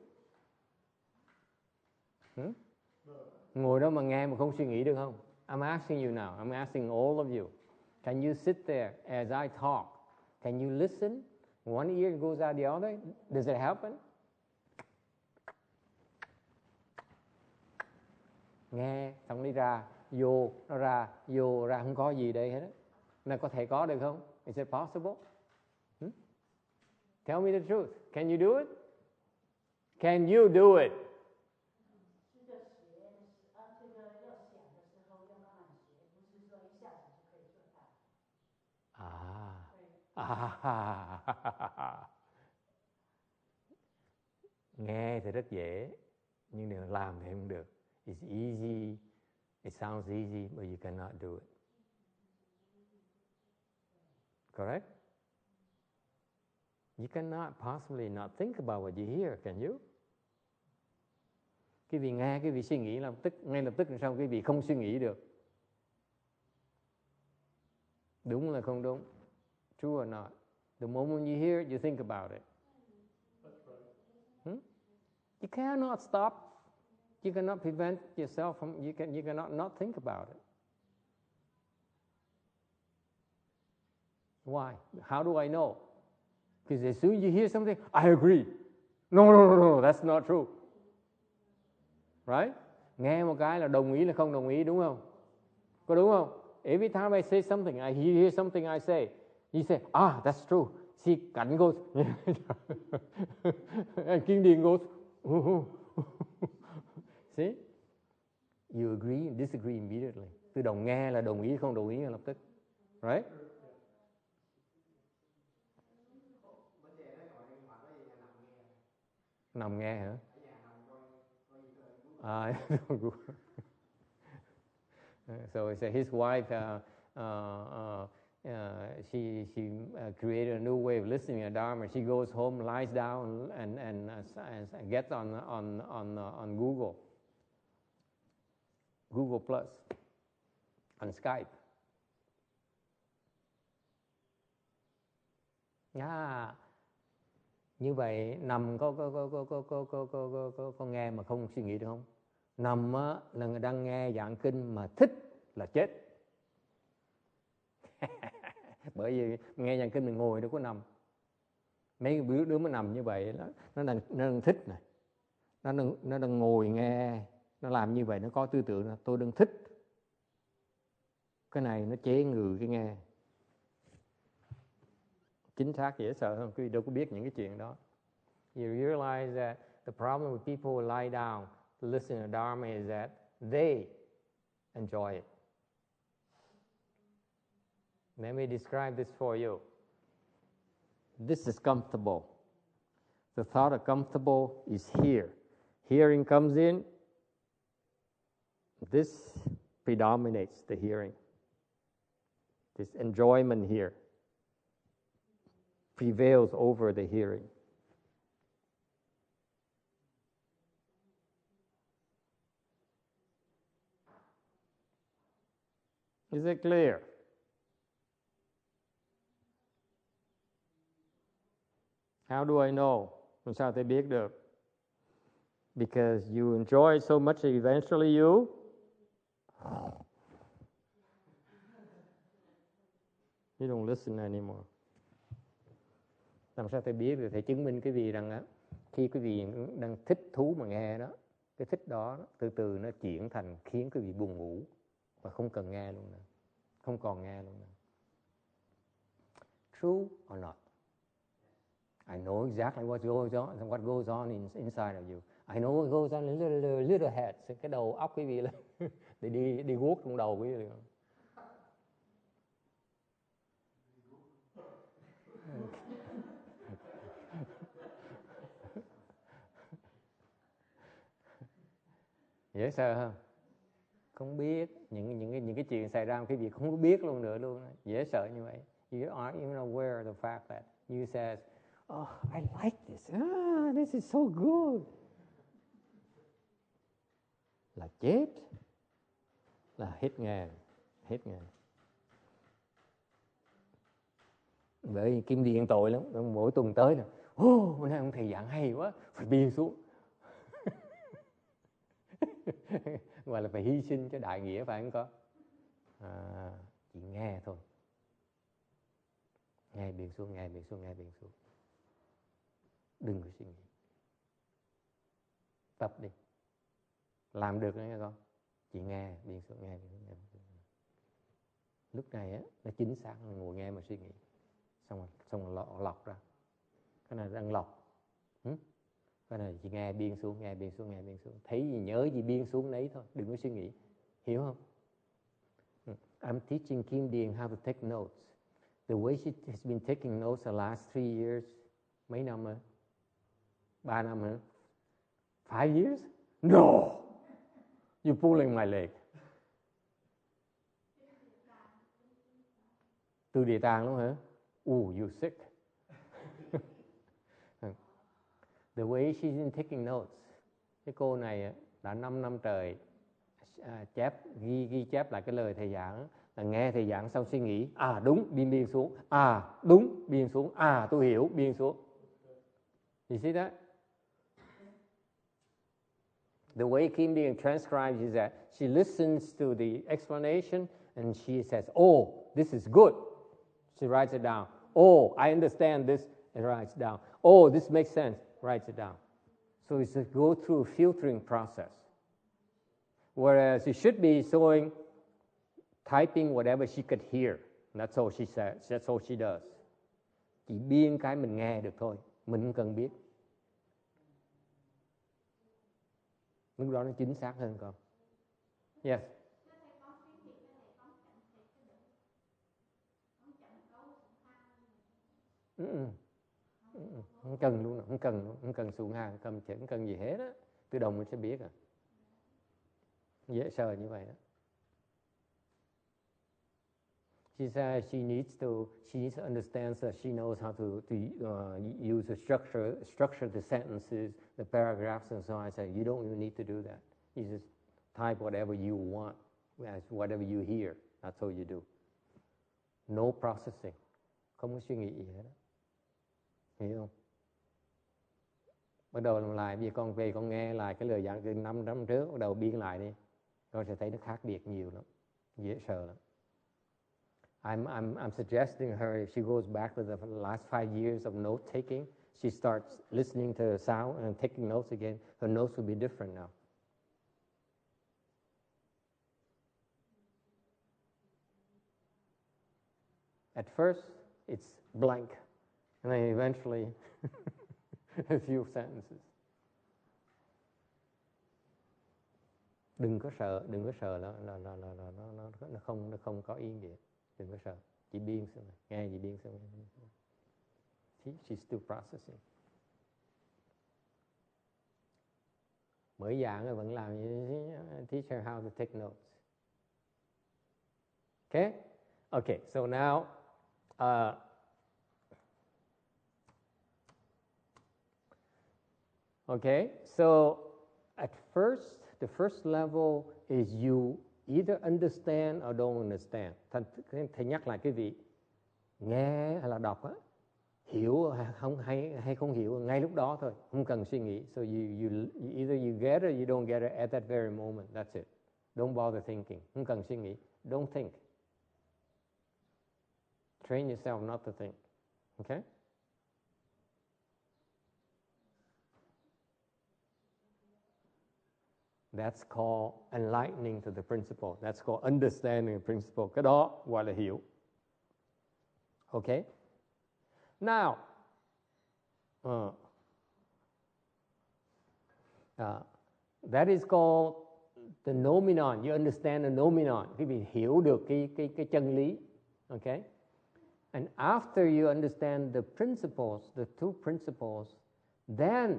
Ngồi đó mà nghe mà không suy nghĩ được không? I'm asking you now. I'm asking all of you. Can you sit there as I talk? Can you listen? One ear goes out the other. Does it happen? Nghe xong đi ra, vô, nó ra, vô, ra, không có gì đây hết á. Nó có thể có được không? Is it possible? Tell me the truth. Can you do it? Can you do it? Nghe thì rất dễ, nhưng đừng làm thì không được. It's easy, it sounds easy, but you cannot do it. Correct? You cannot possibly not think about what you hear, can you? Cái vị nghe, cái vị suy nghĩ ngay lập tức làm sao cái vị không suy nghĩ được? Đúng là không đúng? True or not? The moment you hear it, you think about it. That's right. You cannot stop. You cannot prevent yourself from. You cannot not think about it. Why? How do I know? Because as soon as you hear something, I agree. No, that's not true. Right? Nghe một cái là đồng ý là không đồng ý, đúng không? Có đúng không? Every time I say something, I hear something I say, you say, that's true. See, cảnh goes, and Kim Điền goes, see? You agree and disagree immediately. Từ đồng nghe là đồng ý, không đồng ý lập tức. Right? Nằm nghe hả? So his wife, she created a new way of listening to Dharma. She goes home, lies down, and gets on Google Plus, on Skype. Như vậy nằm có nghe mà không suy nghĩ được không? Nằm á là người đang nghe giảng kinh mà thích là chết. Bởi vì nghe giảng kinh mình ngồi đâu có nằm. Mấy đứa mà nằm như vậy đó, nó đang thích này, nó đang ngồi nghe, nó làm như vậy, nó có tư tưởng là tôi đang thích. Cái này nó chế ngự cái nghe. Chính xác dễ sợ không? Quý vị đâu có biết những cái chuyện đó. You realize that the problem with people who lie down to listen to Dharma is that they enjoy it. Let me describe this for you. This is comfortable. The thought of comfortable is here. Hearing comes in. This predominates the hearing. This enjoyment here prevails over the hearing. Is it clear? How do I know? Làm sao tôi biết được? Because you enjoy so much, eventually you don't listen anymore. Làm sao tôi biết được? Thầy chứng minh cái gì rằng á, khi quý vị đang thích thú mà nghe đó, cái thích đó từ từ nó chuyển thành khiến quý vị buồn ngủ và không cần nghe luôn nữa, không còn nghe luôn nữa. True or not? I know exactly what goes on inside of you. I know what goes on in little heads. Cái đầu óc quý vị là để đi guốc trong đầu quý vị. Dễ sợ không? Không biết những cái chuyện xảy ra quý vị không có biết luôn nữa luôn. Dễ sợ như vậy. You aren't even aware of the fact that you says, I like this. This is so good. Là chết. Là hết nghe. Bởi vì Kim Điền tội lắm. Mỗi tuần tới là, bữa nay ông thầy giảng hay quá, phải biên xuống. Gọi là phải hy sinh cho đại nghĩa, phải không có? Chỉ nghe thôi. Nghe biên xuống. Đừng có suy nghĩ. Tập đi. Làm được nghe con. Chỉ nghe biên xuống. Lúc này á, nó chính xác, ngồi nghe mà suy nghĩ. Xong rồi lọc ra. Cái này đang lọc. Cái này chỉ nghe biên xuống. Thấy gì nhớ gì biên xuống đấy thôi, đừng có suy nghĩ. Hiểu không? I'm teaching Kim Điền how to take notes. The way she has been taking notes the last 3 years. Mấy năm hả? 3 năm hả? 5 years? No! You're pulling my leg. Từ địa tạng luôn hả? You're sick. The way she's been taking notes. Cái cô này đã 5 năm trời ghi chép lại cái lời thầy giảng, là nghe thầy giảng xong suy nghĩ, đúng, biên xuống, đúng, biên xuống, tôi hiểu, biên xuống. You see that? The way Kim Điền transcribes is that she listens to the explanation and she says, this is good. She writes it down. I understand this, and writes down. This makes sense, writes it down. So it's a go through a filtering process. Whereas it should be showing, typing whatever she could hear. That's all she says. That's all she does. Chỉ biên cái mình nghe được thôi. Mình không cần biết. Lúc đó nó chính xác hơn con. Yes. Không cần luôn, không cần xuống hàng, không cần gì hết á. Tự động mình sẽ biết à. Dễ sợ như vậy đó. She says she needs to understand that she knows how to use the structure the sentences, the paragraphs, and so on. I say you don't even need to do that. You just type whatever you want, whatever you hear. That's all you do. No processing. Không có suy nghĩ gì hết. Hiểu không? Bắt đầu làm lại, bây giờ con về con nghe lại cái lời giảng từ 5 năm trước, bắt đầu biên lại đi. Con sẽ thấy nó khác biệt nhiều lắm. Dễ sợ lắm. I'm suggesting her, if she goes back to the last 5 years of note taking, she starts listening to the sound and taking notes again, her notes will be different now. At first, it's blank, and then eventually a few sentences. Đừng có sợ là nó không có ý nghĩa. Đừng có sợ, chỉ biên xem, nghe gì biên xem. She's still processing. Mới giảng rồi vẫn làm như teach her how to take notes. Okay, so now okay, so at first, the first level is you either understand or don't understand. Thầy nhắc lại cái vị nghe hay là đọc á, hiểu hay không hiểu ngay lúc đó thôi, không cần suy nghĩ. So you either you get it or you don't get it at that very moment. That's it. Don't bother thinking. Không cần suy nghĩ. Don't think. Train yourself not to think. Okay? That's called enlightening to the principle. That's called understanding the principle. Cái đó gọi là hiểu. Okay? Now, that is called the nomenon. You understand the nomenon. Quý vị hiểu được cái chân lý. Okay? And after you understand the principles, the two principles, then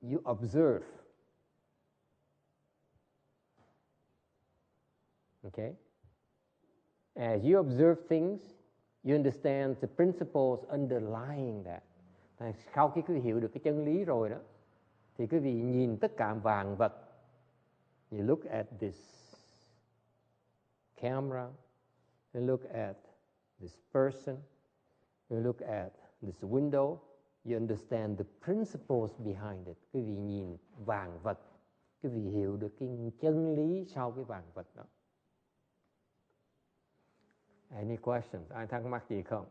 you observe. Okay? As you observe things, you understand the principles underlying that. Sau khi quý vị hiểu được cái chân lý rồi đó, thì quý vị nhìn tất cả vạn vật. You look at this camera, you look at this person, you look at this window, you understand the principles behind it. Quý vị nhìn vạn vật, quý vị hiểu được cái chân lý sau cái vạn vật đó. Any questions? Ai thắc mắc gì không?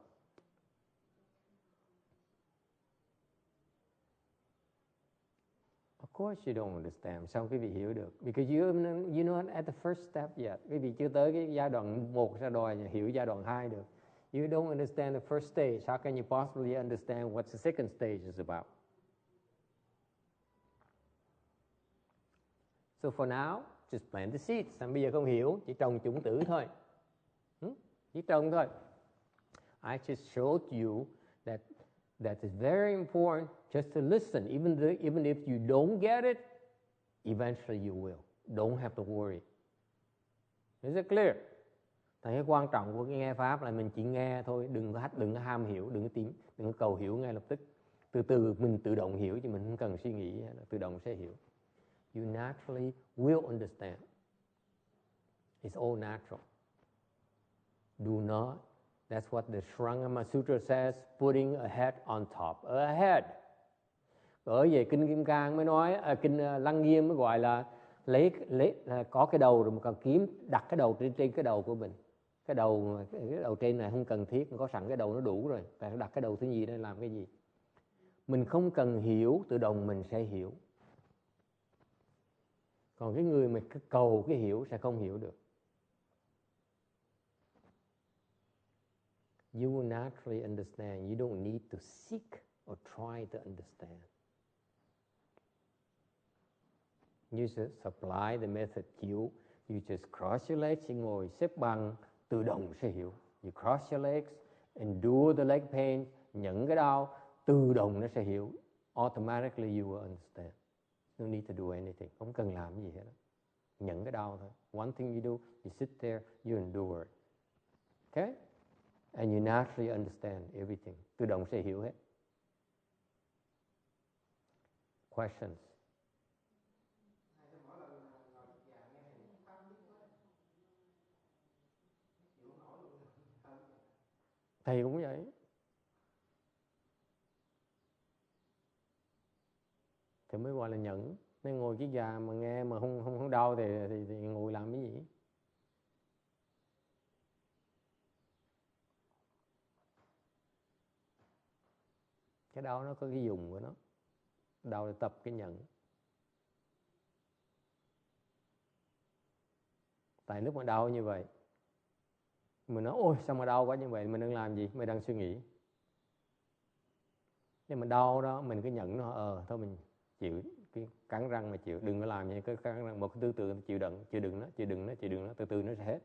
Of course you don't understand. Sao quý vị hiểu được? Because you not at the first step yet. Quý vị chưa tới cái giai đoạn 1 ra đòi hiểu giai đoạn 2 được. You don't understand the first stage. How can you possibly understand what the second stage is about? So for now, just plant the seeds. Bây giờ không hiểu, chỉ trồng chủng tử thôi. Chỉ trồng thôi. I just showed you that is very important just to listen. Even if you don't get it, eventually you will. Don't have to worry. Is it clear? Tại cái quan trọng của cái nghe pháp là mình chỉ nghe thôi, đừng có ham hiểu, đừng có cầu hiểu ngay lập tức. Từ từ mình tự động hiểu chứ mình không cần suy nghĩ, tự động sẽ hiểu. You naturally will understand. It's all natural. Do not. That's what the Shrangama Sutra says, putting a head on top a head. Ở về kinh Kim Cang mới nói, kinh Lăng Nghiêm mới gọi là lấy có cái đầu rồi một con kiếm đặt cái đầu trên cái đầu của mình. Cái đầu trên này không cần thiết, có sẵn cái đầu nó đủ rồi. Tại đặt cái đầu thứ gì để làm cái gì? Mình không cần hiểu, tự động mình sẽ hiểu. Còn cái người mà cứ cầu cái hiểu sẽ không hiểu được. You will naturally understand. You don't need to seek or try to understand. You just apply the method you just cross your legs, you ngồi xếp bằng, tự động sẽ hiểu. You cross your legs, endure the leg pain, nhận cái đau, tự động nó sẽ hiểu. Automatically you will understand. No need to do anything. Không cần làm gì hết. Nhận cái đau thôi. One thing you do, you sit there, you endure it. Okay? And you naturally understand everything. Tự động sẽ hiểu hết. Questions? Thầy cũng vậy. Thì mới gọi là nhẫn. Nên ngồi cái già mà nghe mà không đau thì ngồi làm cái gì? Cái đau nó có cái dùng của nó. Đau là tập cái nhẫn. Tại lúc mà đau như vậy, mình nói ôi sao mà đau quá như vậy, mình đang làm gì? Mình đang suy nghĩ. Nhưng mà đau đó mình cứ nhận nó, thôi mình chịu, cái cắn răng mà chịu, đừng có làm như cái cắn răng, một cái tư tưởng chịu đựng nó, từ từ nó sẽ hết.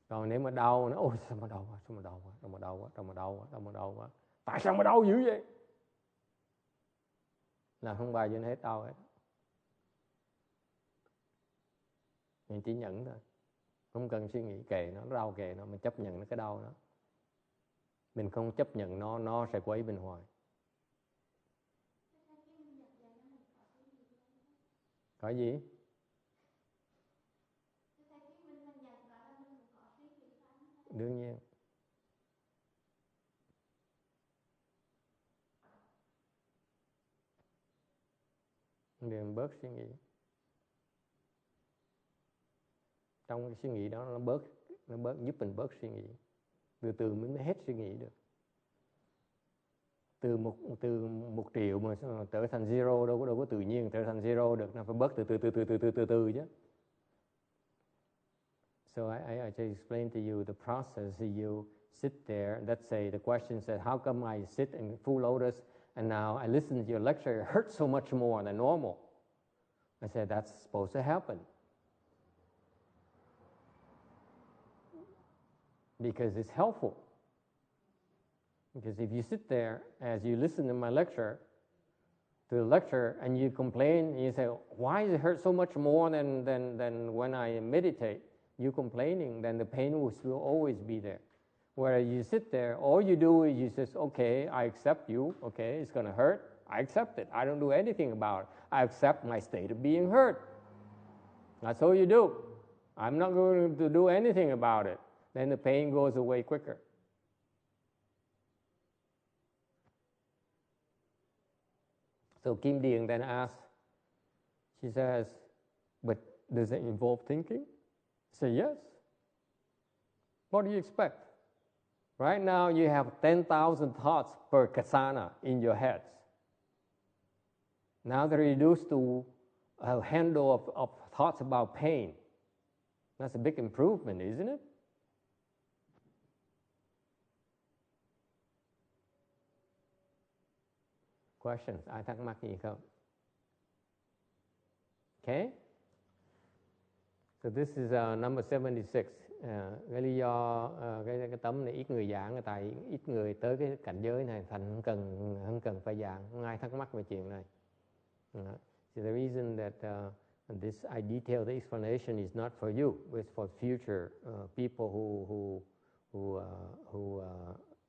Còn nếu mà đau nó ôi sao mà đau quá, tại sao mà đau dữ vậy? Là không bao giờ nó hết đau hết. Mình chỉ nhận thôi. Không cần suy nghĩ, kệ nó đau kệ nó, mình chấp nhận nó cái đau đó. Mình không chấp nhận nó sẽ quấy mình hoài. Có gì? Đương nhiên. Đừng bớt suy nghĩ. Trong cái suy nghĩ đó nó bớt giúp mình bớt suy nghĩ. Từ từ mới hết suy nghĩ được. Từ 1 triệu mà trở thành zero đâu có tự nhiên trở thành zero được, nó phải bớt từ từ chứ. So I just explained to you the process. You sit there, let's say the question said, how come I sit in full lotus and now I listen to your lecture, it hurts so much more than normal? I said, that's supposed to happen. Because it's helpful. Because if you sit there as you listen to my lecture, and you complain, and you say, why does it hurt so much more than when I meditate? You complaining, then the pain will always be there. Whereas you sit there, all you do is you say, okay, I accept you, okay, it's going to hurt, I accept it. I don't do anything about it. I accept my state of being hurt. That's all you do. I'm not going to do anything about it. Then the pain goes away quicker. So Kim Điền then asks, she says, but does it involve thinking? I say, yes. What do you expect? Right now you have 10,000 thoughts per kasana in your heads. Now they're reduced to a handful of thoughts about pain. That's a big improvement, isn't it? Questions? Ai thắc mắc gì không? Okay. So this is number 76. Cái lý do cái tấm này ít người giảng, tại ít người tới cái cảnh giới này, thành không cần phải giảng, không ai thắc mắc về chuyện này. So the reason that this I detail the explanation is not for you, it's for future people who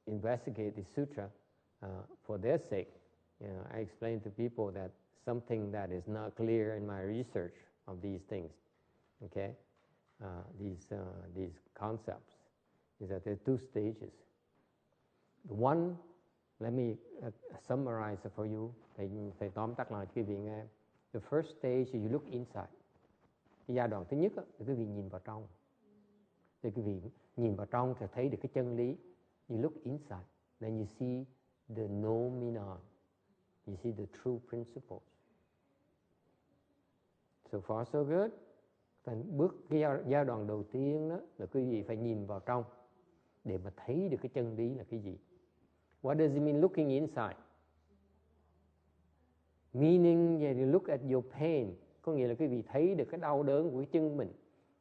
investigate the sutra for their sake. I explain to people that something that is not clear in my research of these things, okay, these concepts, is that there are 2 stages. The one, let me summarize it for you. Thầy tóm tắt lại quý vị nghe. The first stage is you look inside. Cái giai đoạn thứ nhất là quý vị nhìn vào trong. Thì quý vị nhìn vào trong thì thấy được cái chân lý. You look inside, then you see the noumenon. You see the true principles. So far so good. Thành bước cái giai đoạn đầu tiên đó là quý vị phải nhìn vào trong để mà thấy được cái chân lý là cái gì. What does it mean looking inside? Meaning you look at your pain, có nghĩa là quý vị thấy được cái đau đớn của cái chân mình,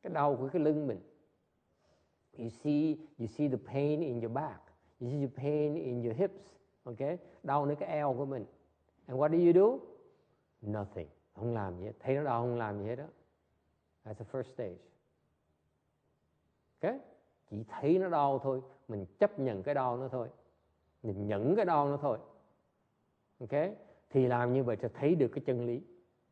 cái đau của cái lưng mình. You see the pain in your back, you see the pain in your hips, okay? Đau nơi cái eo của mình. And what do you do? Nothing. Không làm gì hết. Thấy nó đau không làm gì hết đó. That's the first stage. Okay? Chỉ thấy nó đau thôi, mình chấp nhận cái đau nó thôi. Mình nhẫn cái đau nó thôi. Okay? Thì làm như vậy sẽ thấy được cái chân lý.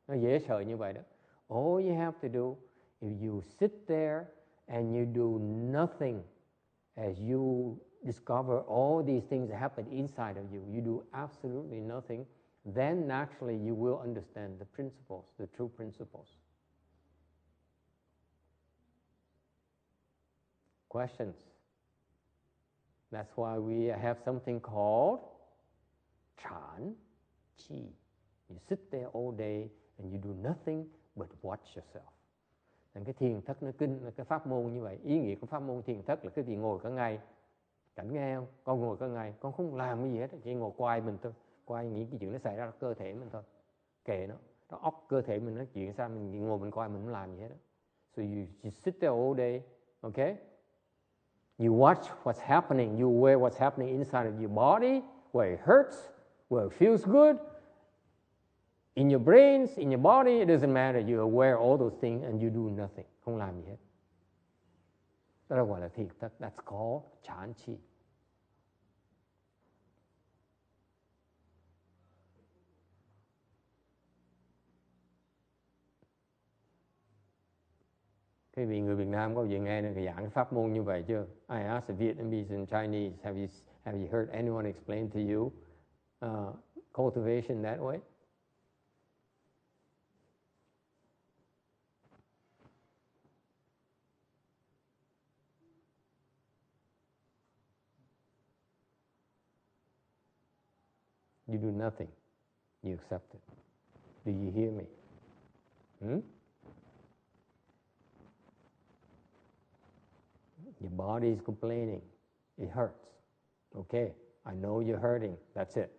Nó dễ sợ như vậy đó. All you have to do, if you sit there and you do nothing as you discover all these things that happen inside of you, you do absolutely nothing, then naturally you will understand the principles, the true principles. Questions? That's why we have something called Chan Chi. You sit there all day and you do nothing but watch yourself. Nên cái thiền thất nó kinh là cái pháp môn như vậy. Ý nghĩa của pháp môn thiền thất là cái vị ngồi cả ngày. Cảnh nghe không? Con ngồi cả ngày, con không làm cái gì hết, chỉ ngồi quay mình thôi. Quay những cái chuyện nó xảy ra cơ thể mình thôi. Kệ nó óc cơ thể mình nói chuyện sao mình ngồi mình coi mình không làm gì hết đó. So you sit there all day, okay? You watch what's happening. You aware what's happening inside of your body, where it hurts, where it feels good. In your brains, in your body, it doesn't matter. You're aware of all those things and you do nothing. Không làm gì hết. Đó là gọi là thiền thất. That's called Chan Chi. Cái vị người Việt Nam có gì nghe được giảng cái pháp môn như vậy chưa? I asked the Vietnamese and Chinese, have you heard anyone explain to you cultivation that way? You do nothing. You accept it. Do you hear me? Your body is complaining. It hurts. Okay, I know you're hurting. That's it.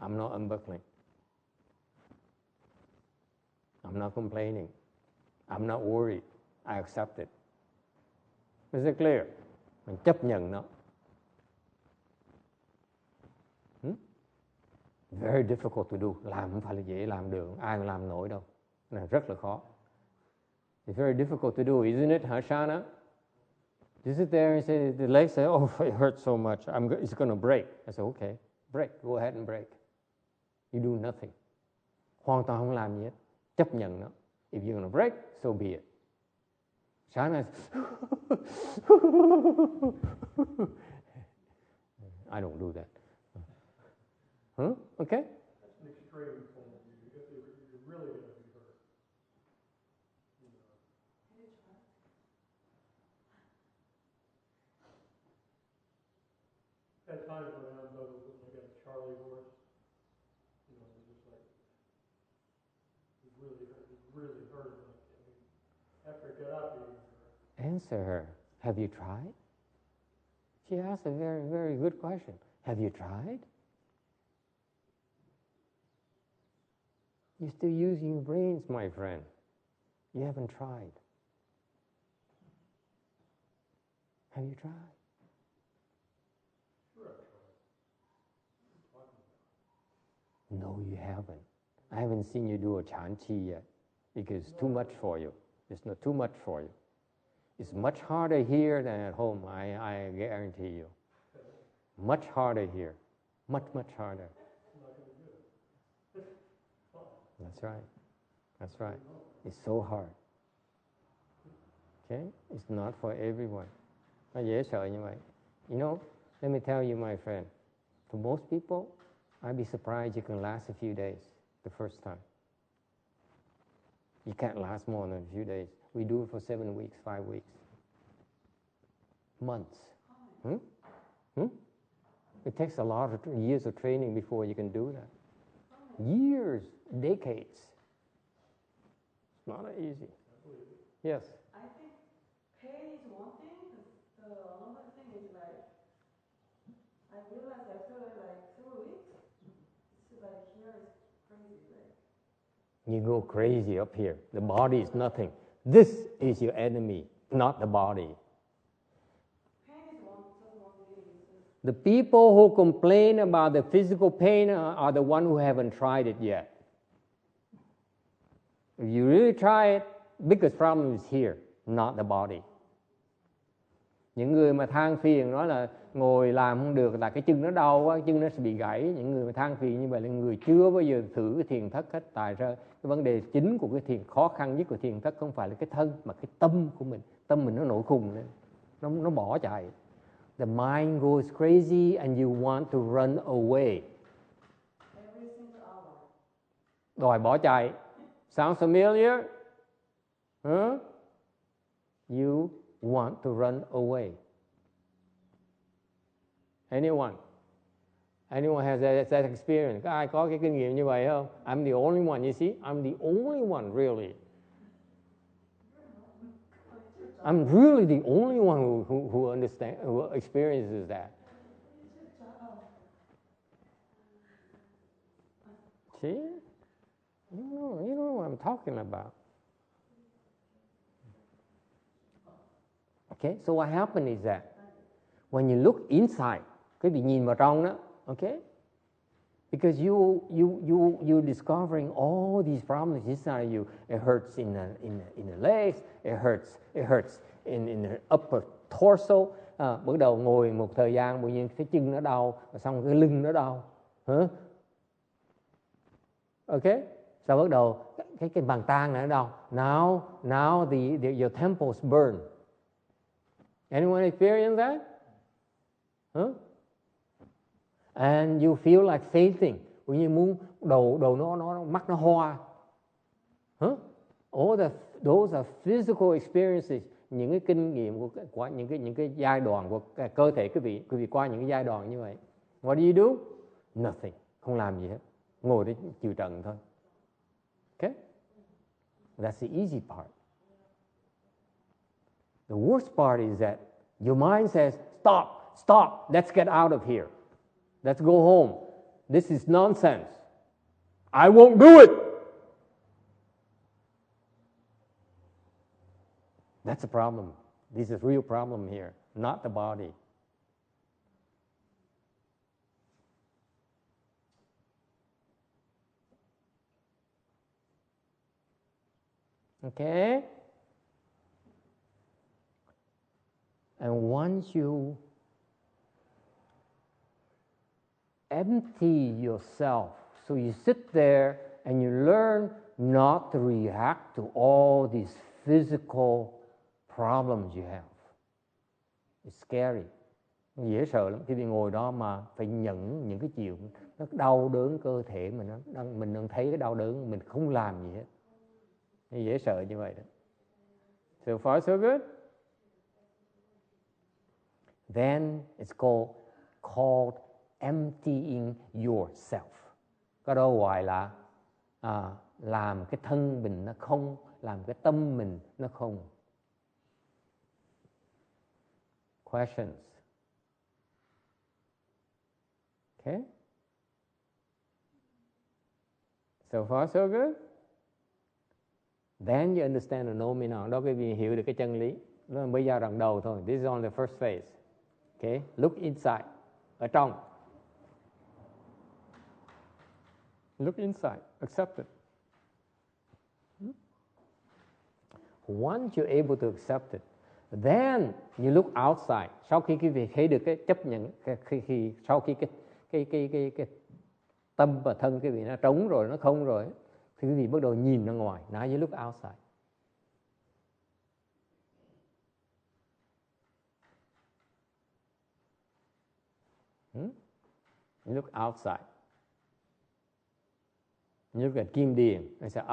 I'm not unbuckling. I'm not complaining. I'm not worried. I accept it. Is it clear? Mình chấp nhận nó. Very difficult to do. Làm không phải là dễ làm được. Ai mà làm nổi đâu. Là rất là khó. It's very difficult to do, isn't it, Shana? You sit there and say, the legs say, oh, it hurts so much. It's going to break. I say, okay, break. Go ahead and break. You do nothing. Hoàn toàn không làm gì hết. Chấp nhận nó. If you're going to break, so be it. Shana I don't do that. Huh? Okay? That's an extreme point of view. You're really going to be hurt. At times when I'm like a Charlie horse, it's just like, it really hurt. After I get up, Answer her. Have you tried? She asked a very, very good question. Have you tried? You're still using your brains, my friend. You haven't tried. Have you tried? Sure I've tried. No, you haven't. I haven't seen you do a Chan Chi yet because it's too much for you. It's not too much for you. It's much harder here than at home, I guarantee you. Much harder here. Much, much harder. That's right. That's right. It's so hard. Okay? It's not for everyone. Nó dễ sợ như vậy. You know, let me tell you, my friend, for most people, I'd be surprised you can last a few days the first time. You can't last more than a few days. We do it for 7 weeks, 5 weeks. Months. It takes a lot of years of training before you can do that. Years, decades. Not easy. Yes. I think pain is one thing, but another thing is like, I realized after like 3 weeks, it's like here is crazy. Like, You go crazy up here. The body is nothing. This is your enemy, not the body. pain is just one thing. It's just, The people who complain about the physical pain are the ones who haven't tried it yet. If you really try it, biggest problem is here, not the body. Những người mà than phiền nói là ngồi làm không được là cái chân nó đau quá, chân nó sẽ bị gãy. Những người mà than phiền như vậy là người chưa bao giờ thử cái thiền thất hết. Tại ra cái vấn đề chính của cái thiền, khó khăn nhất của thiền thất không phải là cái thân mà cái tâm của mình. Tâm mình nó nổi khùng lên, nó bỏ chạy. The mind goes crazy and you want to run away. every single hour. Đòi bỏ chạy. Sounds familiar? Huh? You want to run away. Anyone? Anyone has that experience? Có ai có cái kinh nghiệm như vậy không? I'm the only one, you see? I'm the only one, really. I'm really the only one who understands, who experiences that. See? You know what I'm talking about. Okay, so what happened is that when you look inside, quý vị nhìn vào trong đó, okay? Because you're discovering all these problems inside you. It hurts in the legs, it hurts in the upper torso. Bắt đầu ngồi một thời gian, tự nhiên cái chân nó đau, và xong cái lưng nó đau. Okay? Sau bắt đầu cái bàn tay nó đau. Now your temples burn. Anyone experience that? Huh? And you feel like fainting. Tự nhiên muốn đầu nó mắt nó hoa. Huh? Those are physical experiences. Những cái kinh nghiệm của những cái giai đoạn của cơ thể quý vị qua những cái giai đoạn như vậy. What do you do? Nothing. Không làm gì hết. Ngồi để chịu trận thôi. Okay? That's the easy part. The worst part is that your mind says, stop, let's get out of here. Let's go home. This is nonsense. I won't do it. That's a problem. This is a real problem here, not the body. Okay? And once you empty yourself, so you sit there and you learn not to react to all these physical problems you have. It's scary. Dễ sợ lắm. Khi bị ngồi đó mà phải nhận những cái chuyện nó đau đớn cơ thể mình đang thấy cái đau đớn, mình không làm gì hết. Dễ sợ như vậy đó. So far so good. Then it's called emptying yourself. Có đó gọi là làm cái thân mình nó không, làm cái tâm mình nó không. Questions? Okay? So far so good. Then you understand the phenomenon. Đó quý vị hiểu được cái chân lý. Đó là mới giai đoạn đầu thôi. This is only the first phase. Okay? Look inside. Ở trong. Look inside. Accept it. Once you're able to accept it, then you look outside. Sau khi quý vị thấy được cái chấp nhận, sau khi cái tâm và thân quý vị nó trống rồi, nó không rồi, thì quý vị bắt đầu nhìn ra ngoài. Now you look outside. You look outside. You look at Kim Điền and say,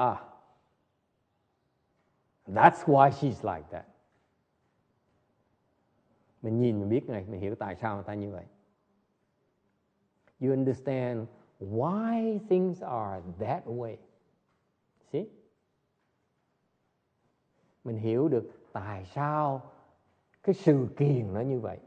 that's why she's like that. Mình nhìn mình biết này, mình hiểu tại sao người ta như vậy. You understand why things are that way. See? Mình hiểu được tại sao cái sự kiện nó như vậy.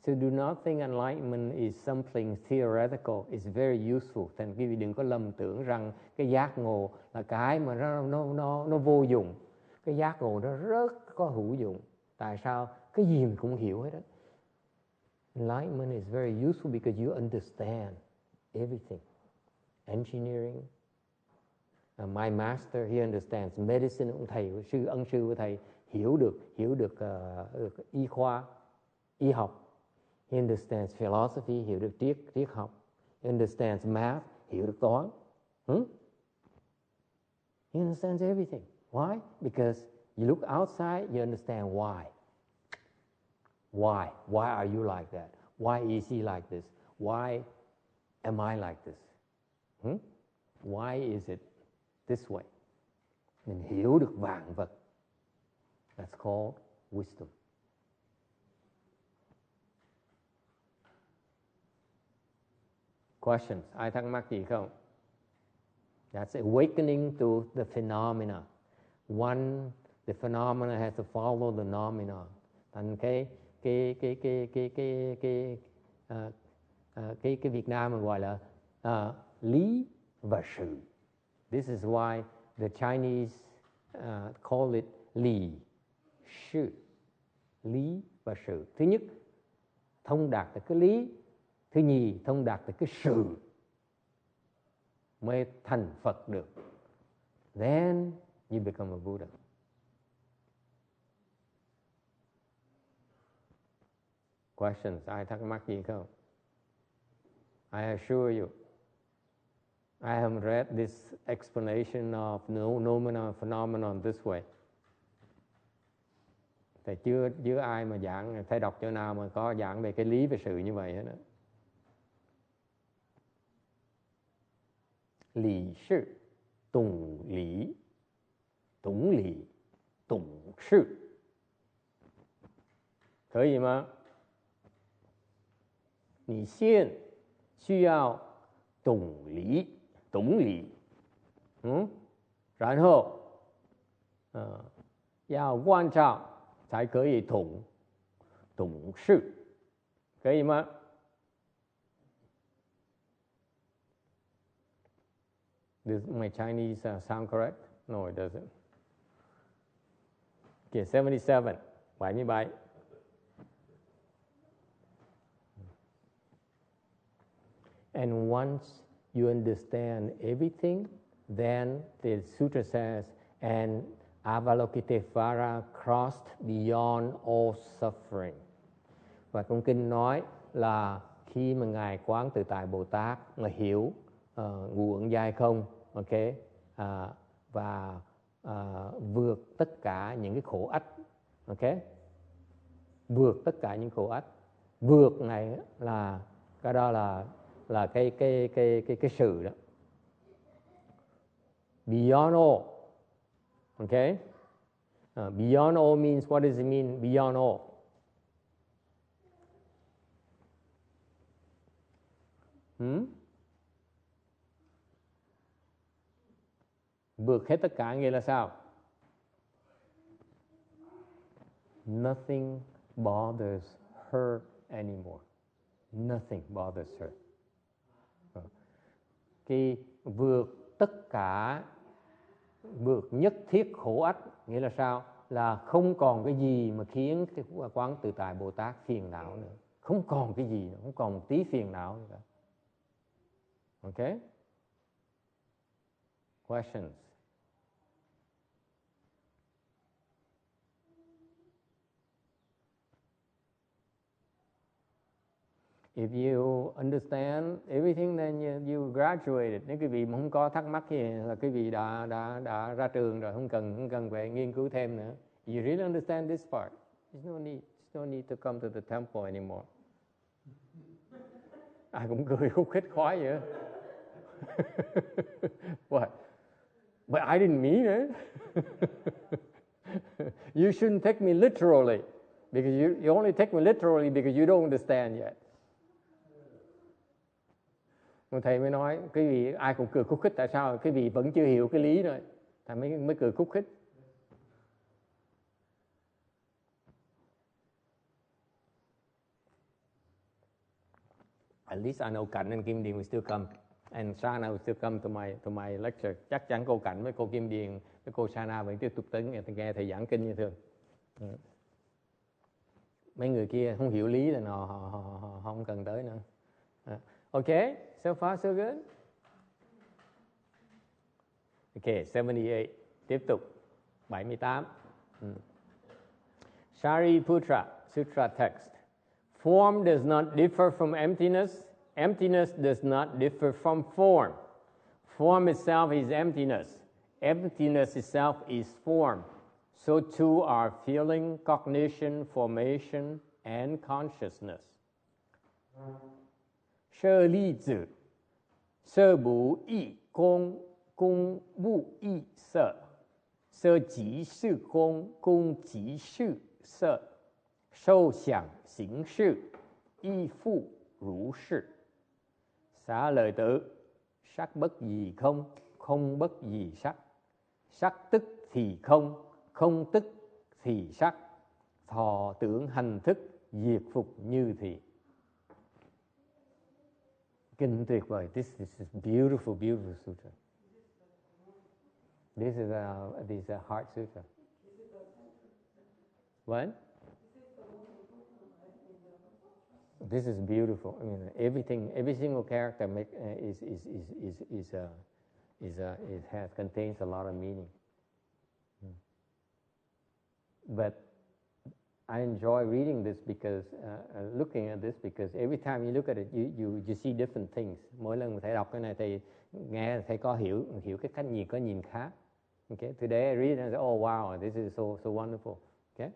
So do not think enlightenment is something theoretical. It's very useful. Thành quý vị đừng có lầm tưởng rằng cái giác ngộ là cái mà nó vô dụng. Cái giác ngộ nó rất có hữu dụng. Tại sao? Cái gì mình cũng hiểu hết đó. Enlightenment is very useful because you understand everything. Engineering. My master, he understands medicine. Ông thầy, ân sư của thầy hiểu được y khoa, y học. He understands philosophy, hiểu được triết học. He understands math, hiểu được toán. He understands everything. Why? Because you look outside, you understand why. Why? Why are you like that? Why is he like this? Why am I like this? Why is it this way? Mình hiểu được vạn vật. That's called wisdom. Questions? Ai thắc mắc gì không? That's awakening to the phenomena. The phenomena has to follow the phenomenon. Thành cái Việt Nam mình gọi là lý và sự. This is why the Chinese call it lý, sự. Lý và sự. Thứ nhất, thông đạt được cái lý. Thứ nhì, thông đạt được cái sự mới thành Phật được. Then you become a Buddha. Questions? Ai thắc mắc gì không? I assure you, I haven't read this explanation of phenomenon this way. Thầy chưa ai mà giảng, thầy đọc chỗ nào mà có giảng về cái lý về sự như vậy hết đó. Lý sự, tổng lý, tổng sự. 可以吗？你先需要懂理，然后要观察才可以懂事，可以吗？Does my Chinese sound correct? No, it doesn't. Okay, 77, 77. And once you understand everything, then the sutra says, and Avalokitesvara crossed beyond all suffering. Và trong kinh nói là khi mà Ngài Quán Tự Tại Bồ Tát mà hiểu ngũ uẩn giai không, okay, và vượt tất cả những cái khổ ách, okay, vượt tất cả những khổ ách. Vượt này là cái đó là cái sự đó. Beyond all, okay. Beyond all means, what does it mean? Beyond all. Vượt hết tất cả nghĩa là sao? Nothing bothers her anymore. Nothing bothers her. Khi vượt tất cả, vượt nhất thiết khổ ách nghĩa là sao? Là không còn cái gì mà khiến cái Quán Tự Tại Bồ Tát phiền não nữa. Không còn cái gì nữa, không còn một tí phiền não nữa. Okay? Questions? If you understand everything, then you graduated. Nếu quý vị mà không có thắc mắc gì là quý vị đã ra trường rồi, không cần phải nghiên cứu thêm nữa. You really understand this part. There's no need to come to the temple anymore. Ai cũng cười khúc khích khoái vậy. What? But I didn't mean it. You shouldn't take me literally, because you only take me literally because you don't understand yet. Thầy mới nói quý vị ai cũng cười khúc khích, tại sao quý vị vẫn chưa hiểu cái lý rồi, thầy mới cười khúc khích. At least I know Cảnh and Kim Điền will still come, and Sana will still come to my lecture. Chắc chắn cô Cảnh với cô Kim Điền với cô Sana vẫn tiếp tục tới nghe thầy giảng kinh như thường. Mấy người kia không hiểu lý là họ không cần tới nữa. Okay, so far so good. Okay, 78. Tiếp tục 78. Shariputra Sutra text. Form does not differ from emptiness. Emptiness does not differ from form. Form itself is emptiness. Emptiness itself is form. So too are feeling, cognition, formation, and consciousness. Sơ ly tử, sơ bù y công, công bù y sợ. Sơ chỉ sư công, công chỉ sư sợ. Sâu想行识, y phụ如是. Xá lợi tử, sắc bất dị không, không bất dị sắc. Sắc tức thì không, không tức thì sắc. Thọ tưởng hành thức, diệt phục như thị. Kinh tuyệt vời. This is beautiful, beautiful sutra. This is a heart sutra. What? This is beautiful. I mean, every single character contains a lot of meaning. But I enjoy reading this because looking at this because every time you look at it, you see different things. Mỗi lần thầy đọc cái này thì nghe thầy có hiểu cái cách nhìn, có nhìn khác. Okay, today I read and I say, oh wow, this is so wonderful. Okay.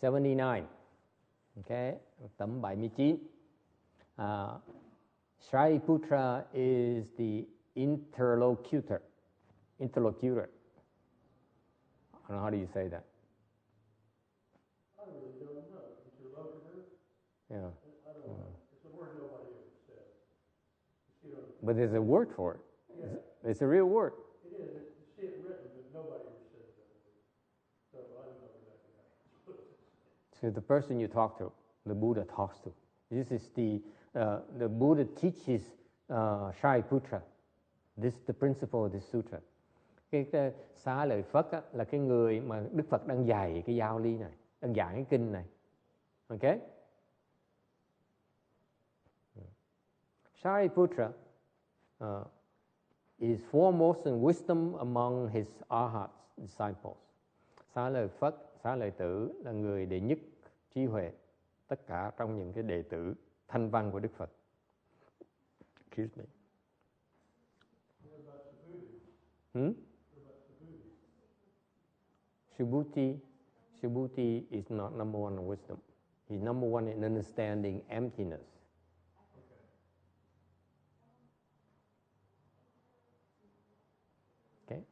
79. Okay, tấm 79. Shariputra is the interlocutor. Interlocutor. I don't know, how do you say that? I really don't know. Interlocutor? Yeah. I don't know. It's a word nobody ever says. You know, But there's a word for it. yeah. It's a real word. It is. You see it written, but nobody ever says that word. So I don't know exactly how you're supposed to say it. So the person you talk to, the Buddha talks to. This is the Buddha teaches Shariputra. This is the principle of this sutra. Cái xá lợi Phất á, là cái người mà Đức Phật đang dạy cái giáo lý này, đang giảng cái kinh này. Okay? Shariputra is foremost in wisdom among his arhat disciples. Xá lợi Phất, xá lợi tử là người đệ nhất trí huệ tất cả trong những cái đệ tử thanh văn của Đức Phật. Excuse me. Subhuti is not number one in wisdom. He's number one in understanding emptiness. Okay?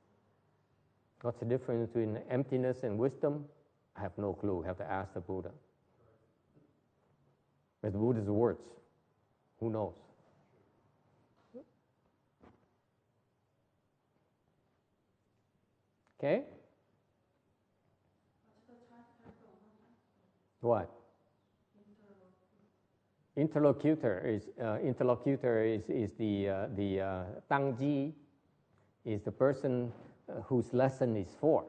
What's the difference between emptiness and wisdom? I have no clue. I have to ask the Buddha. But the Buddha's words, who knows? Okay? What? Interlocutor is the Tangji, is the person whose lesson is for.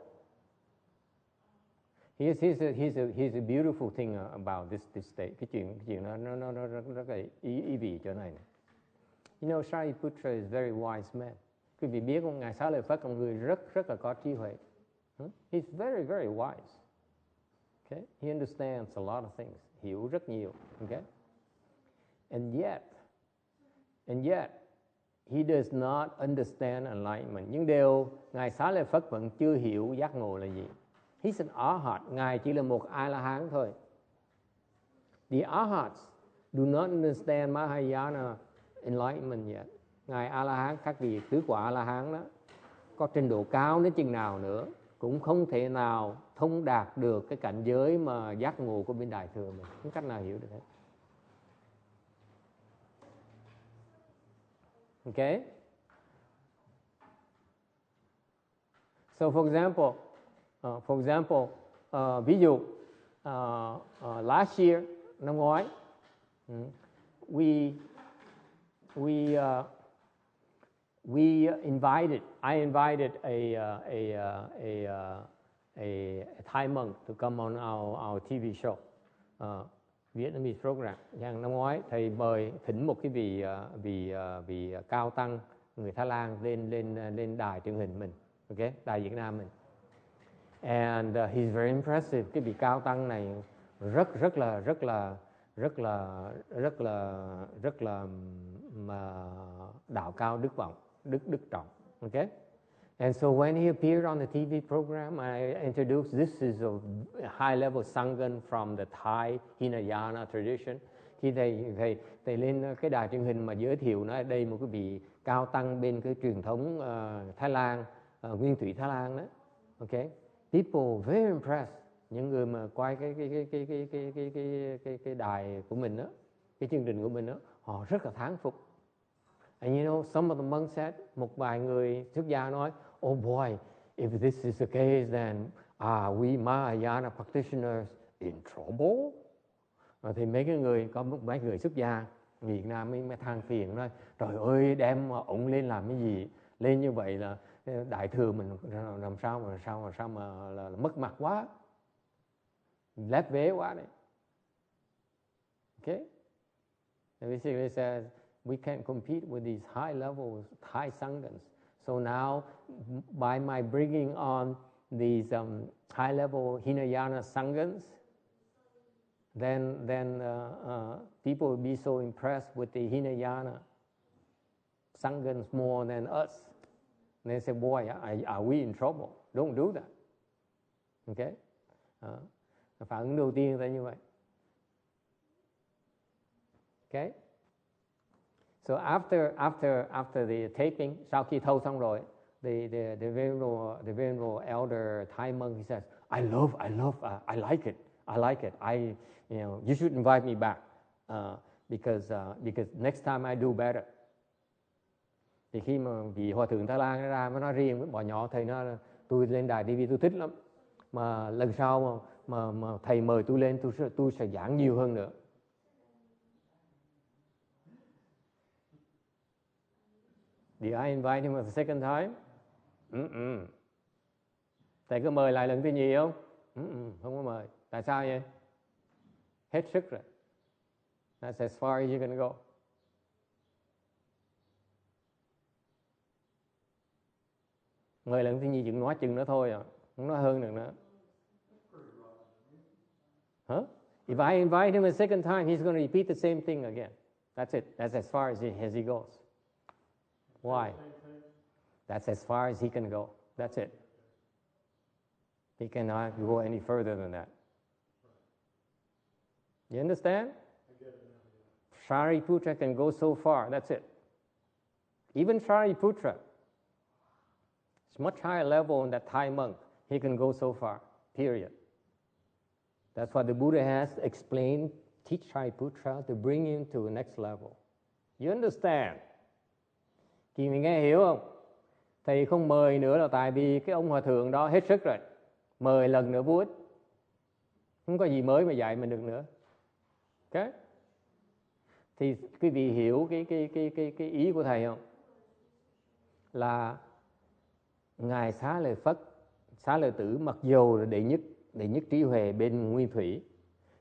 Here's a beautiful thing about this state. Cái chuyện nó rất là ý vị chỗ này. You know, Shariputra is a very wise man. Quý vị biết không, ngài Xá Lợi Phất là một người rất là có trí huệ. He's very, very wise. Okay? He understands a lot of things. Hiểu rất nhiều. Okay? And yet, he does not understand enlightenment. Nhưng điều ngài Xá Lợi Phất vẫn chưa hiểu giác ngộ là gì. He's an arhat. Ngài chỉ là một A-la-hán thôi. The arhats do not understand Mahayana enlightenment yet. Ngài A-la-hán, các vị tứ quả A-la-hán đó, có trình độ cao đến chừng nào nữa cũng không thể nào thông đạt được cái cảnh giới mà giác ngộ của bên Đại Thừa mình. Không cách nào hiểu được hết. Okay? So for example, ví dụ last year, năm ngoái, I invited a Thai monk to come on our TV show, Vietnamese program. Năm ngoái thầy thỉnh một cái vị cao tăng người Thái Lan lên đài truyền hình mình, okay, đài Việt Nam mình. And he's very impressive. Cái vị cao tăng này rất là đạo cao đức vọng, đức trọng. Okay? And so when he appeared on the TV program, I introduced this is a high-level Sangha from the Thai Hinayana tradition. Khi thầy lên cái đài truyền hình mà giới thiệu nói đây một cái vị cao tăng bên cái truyền thống Thái Lan, nguyên thủy Thái Lan đó. Okay? People very impressed. Những người mà quay cái đài của mình đó, cái chương trình của mình đó, họ rất là thán phục. And you know, some of the monks said, một vài người xuất gia nói, oh boy, if this is the case, then are we Mahayana practitioners in trouble? Thì mấy người xuất gia Việt Nam mới than phiền nói, trời ơi, đem ổng lên làm cái gì? Lên như vậy là đại thừa mình làm sao mà là mất mặt quá, lép vế quá đấy. Okay? And basically says we can't compete with these high-level Thai Sanghas. So now, by my bringing on these high-level Hinayana Sanghas, then people will be so impressed with the Hinayana Sanghas more than us. And they say, boy, are we in trouble? Don't do that. Okay? Phản ứng đầu tiên là như vậy. Okay? So after the taping, sau khi thâu xong rồi, the venerable elder Thai monk, he says, I like it. You should invite me back because next time I do better. Thì khi mà vị hòa thượng Thái Lan ra mới nói riêng với bọn nhỏ, thầy nói tôi lên đài TV tôi thích lắm, mà lần sau mà thầy mời tôi lên tôi sẽ giảng nhiều hơn nữa. Did I invite him a second time? Thầy có mời lại lần thứ nhì không? Không có mời. Tại sao vậy? Hết sức rồi. That's as far as you can go. Mời lần thứ nhì chừng nói chừng nữa thôi à. Không nói hơn được nữa. Huh? If I invite him a second time, he's going to repeat the same thing again. That's it. That's as far as he goes. Why? That's as far as he can go. That's it. He cannot go any further than that. You understand? Shariputra can go so far. That's it. Even Shariputra, it's much higher level than that Thai monk. He can go so far. Period. That's why the Buddha has explained, teach Shariputra to bring him to the next level. You understand? Chị mình nghe hiểu không? Thầy không mời nữa là tại vì cái ông hòa thượng đó hết sức rồi. Mời lần nữa vô ích. Không có gì mới mà dạy mình được nữa. Okay? Thì quý vị hiểu cái ý của thầy không? Là Ngài Xá Lợi Phất, Xá Lợi Tử mặc dù là đệ nhất trí huệ bên nguyên thủy,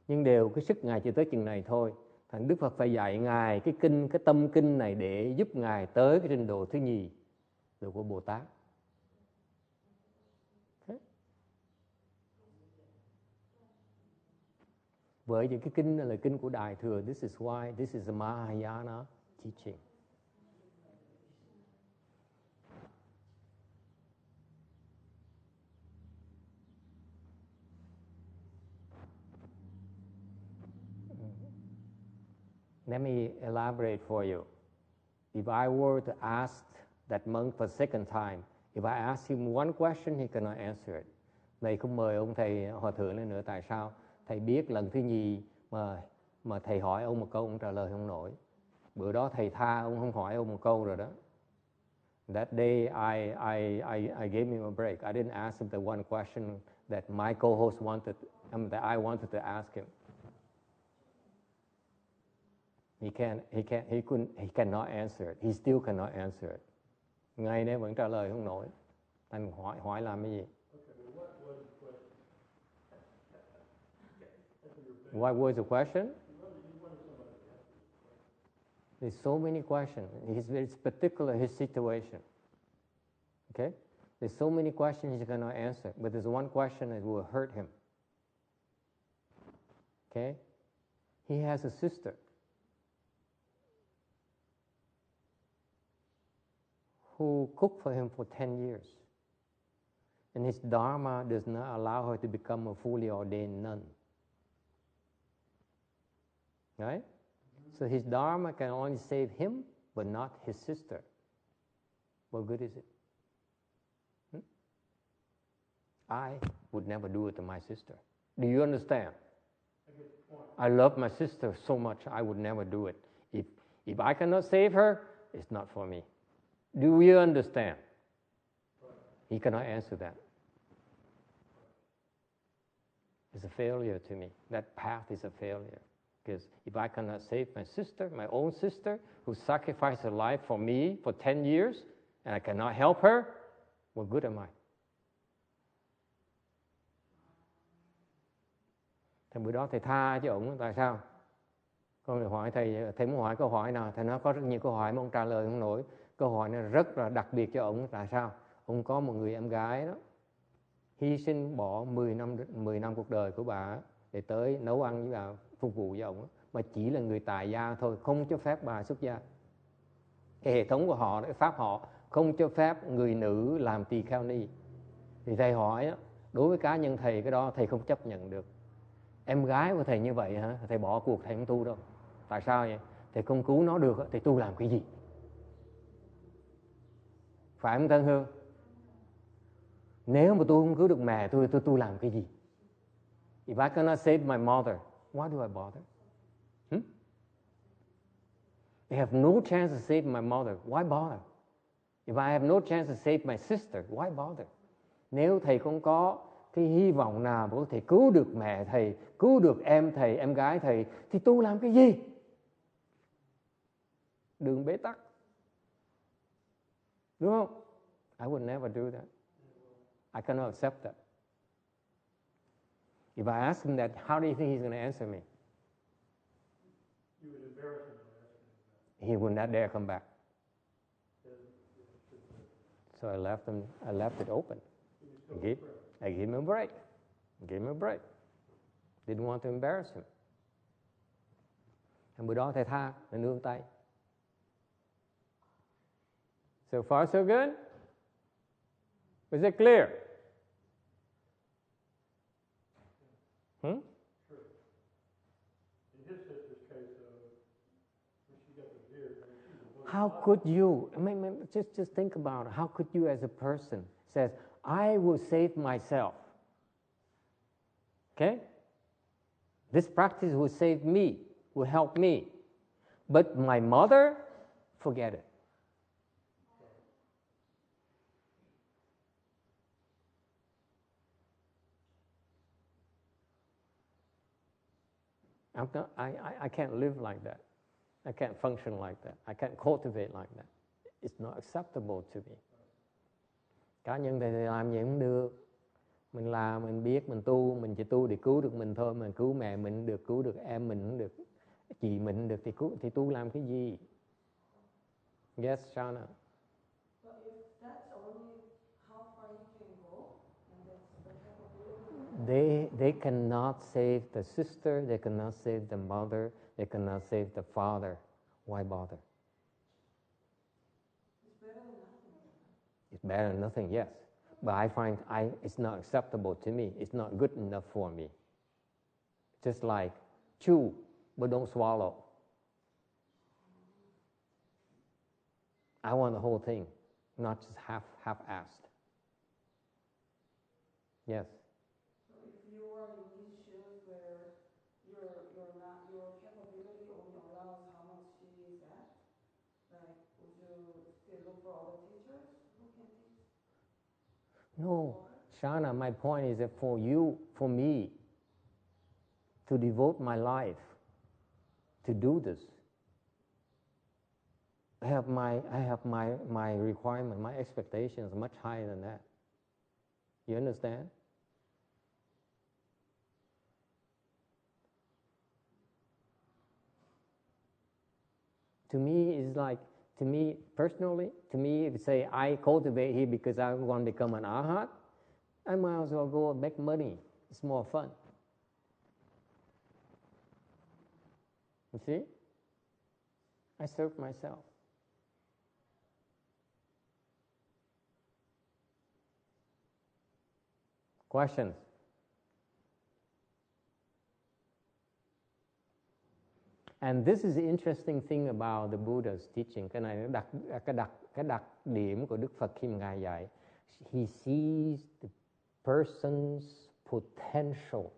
nhưng đều cái sức Ngài chỉ tới chừng này thôi. Thành Đức Phật phải dạy Ngài cái tâm kinh này để giúp Ngài tới cái trình độ thứ nhì, độ của Bồ Tát. Okay. Bởi vì cái kinh là kinh của Đại Thừa. This is why, this is the Mahayana teaching. Let me elaborate for you. If I were to ask that monk for a second time, if I ask him one question, he cannot answer it. Thầy không mời ông thầy hòa thượng lên nữa. Tại sao? Thầy biết lần thứ nhì mà thầy hỏi ông một câu, ông trả lời không nổi. Bữa đó thầy tha ông không hỏi ông một câu rồi đó. That day I gave him a break. I didn't ask him the one question that my co-host wanted, that I wanted to ask him. He cannot answer it. He still cannot answer it. Ngày nay vẫn trả lời không nổi. Thành hỏi làm cái gì? What was the question? There's so many questions. It's particular his situation. Okay? There's so many questions he cannot answer, but there's one question that will hurt him. Okay? He has a sister who cooked for him for 10 years. And his dharma does not allow her to become a fully ordained nun. Right? So his dharma can only save him, but not his sister. What good is it? I would never do it to my sister. Do you understand? I love my sister so much, I would never do it. If I cannot save her, it's not for me. Do you understand? He cannot answer that. It's a failure to me. That path is a failure. Because if I cannot save my sister, my own sister, who sacrificed her life for me for 10 years, and I cannot help her, what good am I? Thì bữa đó thầy tha cho ổng, tại sao? Con hỏi thầy muốn hỏi câu hỏi nào? Thầy nói có rất nhiều câu hỏi mà ông trả lời không nổi. Câu hỏi này rất là đặc biệt cho ổng, tại sao? Ông có một người em gái đó, hy sinh bỏ 10 năm cuộc đời của bà để tới nấu ăn với bà, phục vụ với ổng, mà chỉ là người tài gia thôi, không cho phép bà xuất gia. Cái hệ thống của họ, cái pháp họ không cho phép người nữ làm tỳ kheo ni. Thì thầy hỏi, đối với cá nhân thầy cái đó thầy không chấp nhận được. Em gái của thầy như vậy hả? Thầy bỏ cuộc, thầy không tu đâu. Tại sao vậy? Thầy không cứu nó được thì tu làm cái gì? Phải không Tân Hương? Nếu mà tôi không cứu được mẹ tôi tu làm cái gì? If I cannot save my mother, why do I bother? I have no chance to save my mother, why bother? If I have no chance to save my sister, why bother? Nếu thầy không có cái hy vọng nào có thể cứu được mẹ thầy, cứu được em thầy, em gái thầy, thì tu làm cái gì? Đường bế tắc. Đúng không? I would never do that. I cannot accept that. If I ask him that, how do you think he's going to answer me? You would embarrass him by asking him that. He would not dare come back. So I left it open. I gave him a break. Didn't want to embarrass him. Bữa đó thầy tha, thầy nương tay. So far so good? Was it clear? Sure. In his sister's case, when she got the beard, How could you, just think about it. How could you as a person says, I will save myself. Okay? This practice will save me, will help me. But my mother, forget it. I can't live like that. I can't function like that. I can't cultivate like that. It's not acceptable to me. Cá nhân thầy làm gì cũng được. Mình làm, mình biết, mình tu, mình chỉ tu để cứu được mình thôi. Mình cứu mẹ mình được, cứu được em mình cũng được, chị mình cũng được, thì tu làm cái gì? Yes, Shana. But if that's only how far you can go, and that's the capability. They cannot save the sister, they cannot save the mother, they cannot save the father. Why bother? It's better than nothing. It's better than nothing, yes. But I find it's not acceptable to me. It's not good enough for me. Just like chew, but don't swallow. I want the whole thing, not just half-assed. Yes. So if you are in these shoes where your capability only allows how much she is at, No, Shana, my point is that for you, for me, to devote my life to do this, I have my requirement, my expectations much higher than that. You understand? To me, it's like, to me personally, to me, if you say I cultivate here because I want to become an arhat, I might as well go and make money. It's more fun. You see? I serve myself. Questions? And this is the interesting thing about the Buddha's teaching. Cái này nó đặc điểm của Đức Phật khi mà Ngài dạy. He sees the person's potential.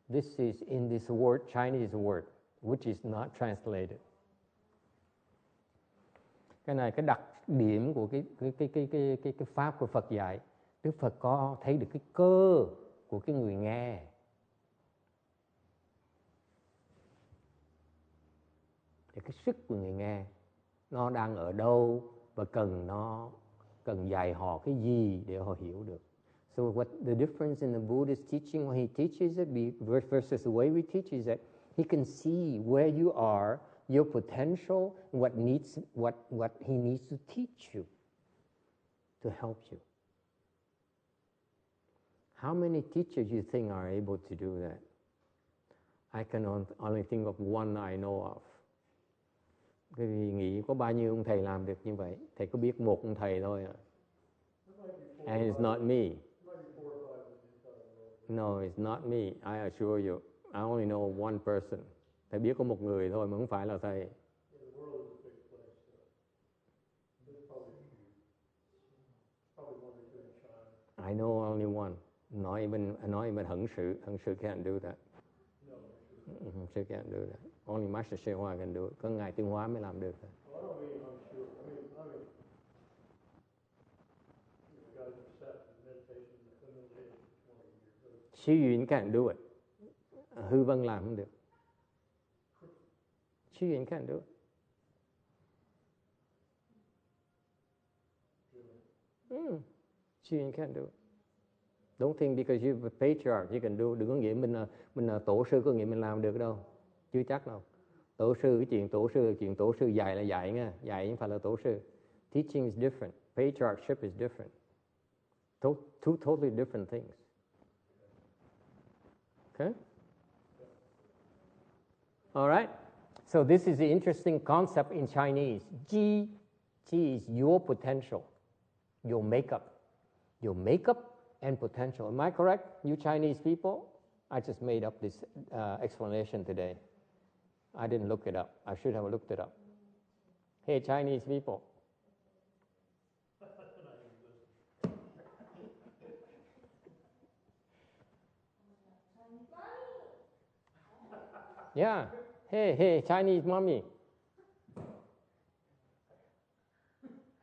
This is in this word, Chinese word, which is not translated. Cái này cái đặc điểm của cái pháp của Phật dạy. Đức Phật có thấy được cái cơ của cái người nghe. Thì cái sức của người nghe nó đang ở đâu và cần dạy họ cái gì để họ hiểu được. So what the difference in the Buddhist teaching when he teaches it versus the way we teach is that he can see where you are, your potential, what he needs to teach you to help you. How many teachers you think are able to do that? I can only think of one I know of. Cái vì nghĩ có bao nhiêu ông thầy làm được như vậy? Thầy có biết một ông thầy thôi à? And it's not me. No, it's not me. I assure you. I only know one person. Thầy biết có một người thôi mà không phải là thầy. I know only one. Not even Hận Sự can't do that. Hận Sự can't do that. Only Master Shê Hoa can do it. Có Ngài Tuyên Hóa mới làm được. Xu Yun can't do it. Hư Vân làm không được. Xu Yun can't do it. Xu Yun can't do it. Don't think because you're a patriarch you can do. Đừng có nghĩ mình là tổ sư, có nghĩa mình làm được đâu. Chưa chắc đâu. Tổ sư, cái chuyện tổ sư dạy là dạy nha. Dạy không phải là tổ sư. Teaching is different. Patriarchship is different. Two totally different things. Okay? All right? So this is the interesting concept in Chinese. Ji is your potential, your makeup. Your makeup and potential. Am I correct, you Chinese people? I just made up this explanation today. I didn't look it up. I should have looked it up. Hey, Chinese people. Yeah. Hey, Chinese mommy.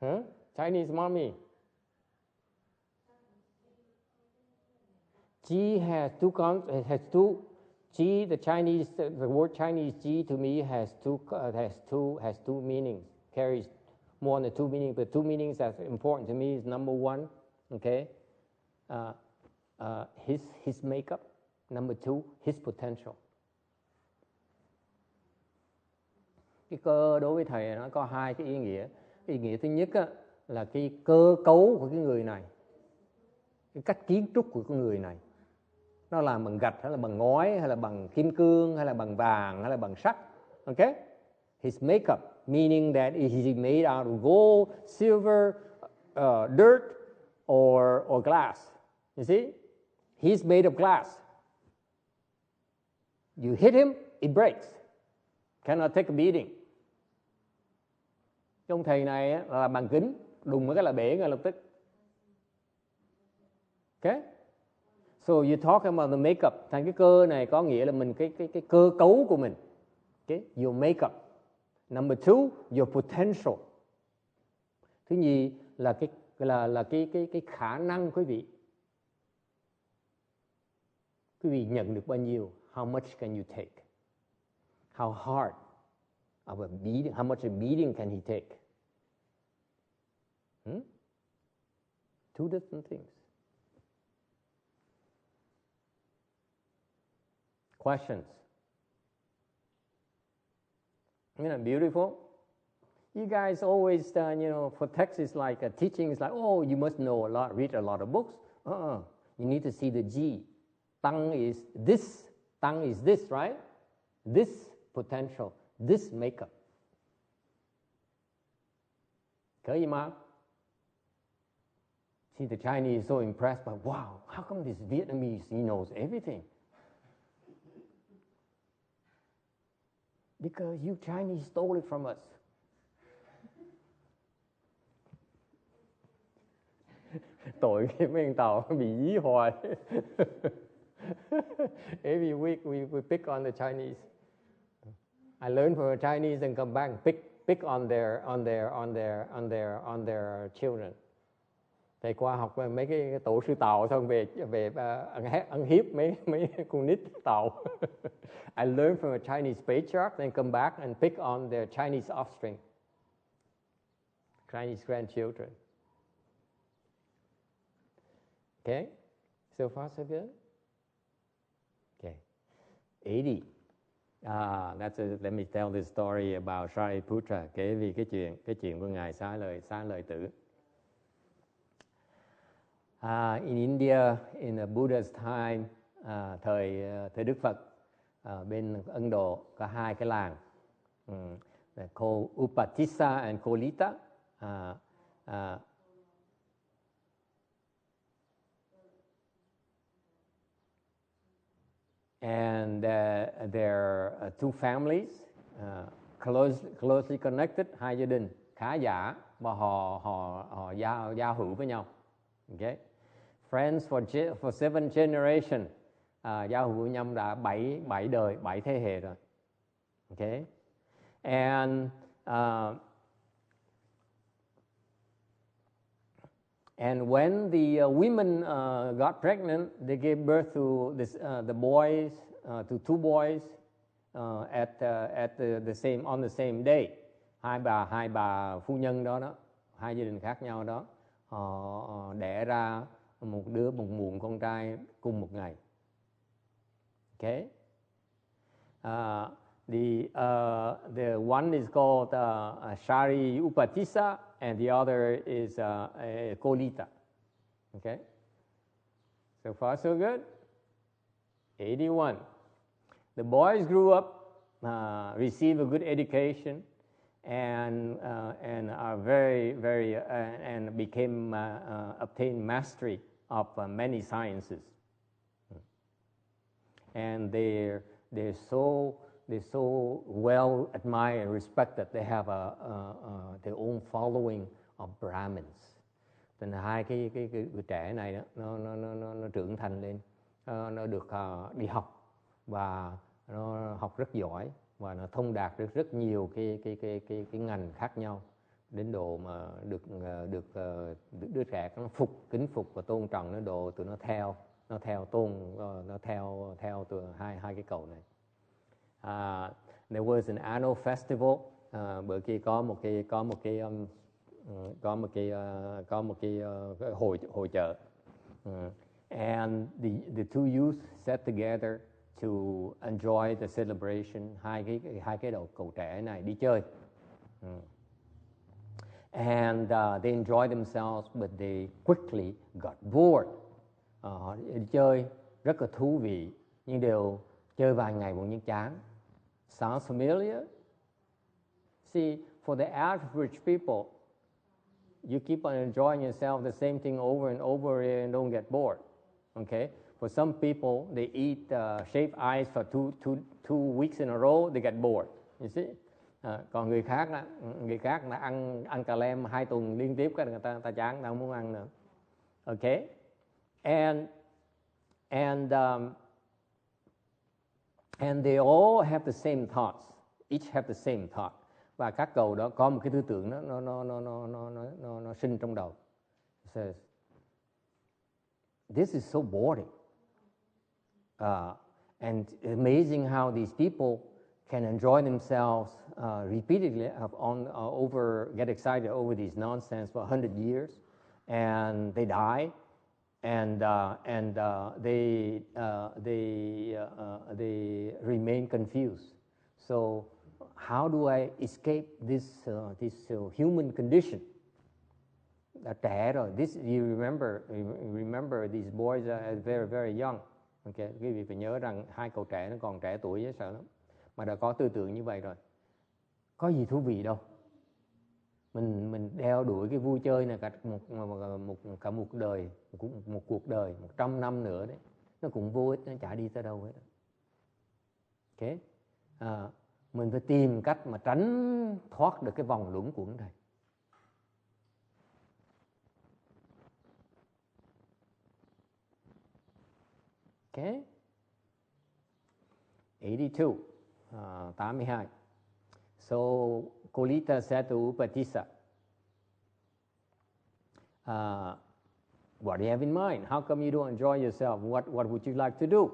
Huh? Chinese mommy. Ji has two. Ji, the word Chinese Ji to me has two meanings. Carries more than two meanings, but two meanings that's important to me is number one, okay, his makeup. Number two, his potential. Cái cơ đối với thầy nó có hai cái ý nghĩa. Ý nghĩa thứ nhất á, là cái cơ cấu của cái người này, cái cách kiến trúc của cái người này, nó làm bằng gạch hay là bằng ngói hay là bằng kim cương hay là bằng vàng hay là bằng sắt. Okay? His makeup, meaning that is he made out of gold, silver, dirt or glass. You see? He's made of glass. You hit him, it breaks. Cannot take a beating. Cái ông thầy này là bằng kính, đùng một cái là bể ngay lập tức. Okay? So you talk about the makeup. Thành cái cơ này có nghĩa là mình cái cơ cấu của mình. Okay? Your makeup. Number two, your potential. Thứ nhì là là cái khả năng quý vị nhận được bao nhiêu. How much can you take? How hard of a beating, how much a beating can he take? Two different things. Questions? Isn't that beautiful? You guys always, for Texas, like teaching is like, oh, you must know a lot, read a lot of books. You need to see the G. Tongue is this, right? This potential, this makeup. 可以吗? See, the Chinese is so impressed by, wow, how come this Vietnamese, he knows everything? Because you Chinese stole it from us. Tội cái mấy thằng Tàu bị dí hoài. Every week we pick on the Chinese. I learn from the Chinese and come back and pick on their children. Thầy qua học mấy cái tổ sư Tàu xong về ăn hiếp mấy con nít Tàu. I learn from a Chinese patriarch, then come back and pick on their Chinese offspring, Chinese grandchildren. Okay, so far so good. Okay, 80. Let me tell this story about Shariputra. Kể về cái chuyện của ngài xá lợi tử. In India, in the Buddha's time, thời Đức Phật, bên Ấn Độ có hai cái làng, called Upatissa and Kolita. And there are two families, closely connected, hai gia đình khá giả và họ giao hữu với nhau. Okay, friends for 7 generations, giao hữu với nhau đã 7 đời, 7 thế hệ rồi. Okay, and when the women got pregnant, they gave birth to the boys, to 2 boys on the same day. Hai bà phu nhân đó, hai gia đình khác nhau đó, họ đẻ ra một muộn con trai cùng một ngày. Okay. The one is called Shari Upatissa, and the other is Kolita. Okay, so far so good. 81. The boys grew up, received a good education, and are very and became obtained mastery of many sciences. And they're so well admired and respected. They have their own following of Brahmins. Nên hai cái trẻ này đó, nó trưởng thành lên, nó được đi học và nó học rất giỏi và nó thông đạt được rất nhiều cái ngành khác nhau, đến độ mà được đứa trẻ nó kính phục và tôn trọng, đến độ tụi nó theo từ hai cái cầu này. There was an annual festival, bởi khi có một cái hội chợ, and the two youth sat together to enjoy the celebration. Hai cái cậu trẻ này đi chơi, and they enjoyed themselves, but they quickly got bored. Họ đi chơi rất là thú vị, nhưng đều chơi vài ngày bọn nhiên chán. Sounds familiar? See, for the average people, you keep on enjoying yourself the same thing over and over and don't get bored. Okay? For some people, they eat shaved ice for two weeks in a row, they get bored. You see? Còn người khác là ăn cà lem 2 tuần liên tiếp, cái người ta chán, ta không muốn ăn nữa. Okay? And they all have the same thoughts. Each have the same thought. Và các cậu đó có một cái tư tưởng nó sinh trong đầu. says, this is so boring. And amazing how these people can enjoy themselves repeatedly get excited over these nonsense for 100 years, and they die, and they remain confused. So how do I escape this human condition? Trẻ rồi. You remember these boys are very very young. Okay, quý vị phải nhớ rằng hai cậu trẻ nó còn trẻ tuổi dễ sợ lắm, mà đã có tư tưởng như vậy rồi. Có gì thú vị đâu. Mình đeo đuổi cái vui chơi này cả một đời, một cuộc đời, 100 năm nữa đấy, nó cũng vô ích, nó chả đi tới đâu hết. Okay, mình phải tìm cách mà tránh thoát được cái vòng luẩn quẩn này. Okay, 82, 82. So Kolita said to Upatissa, what do you have in mind? How come you don't enjoy yourself? What would you like to do?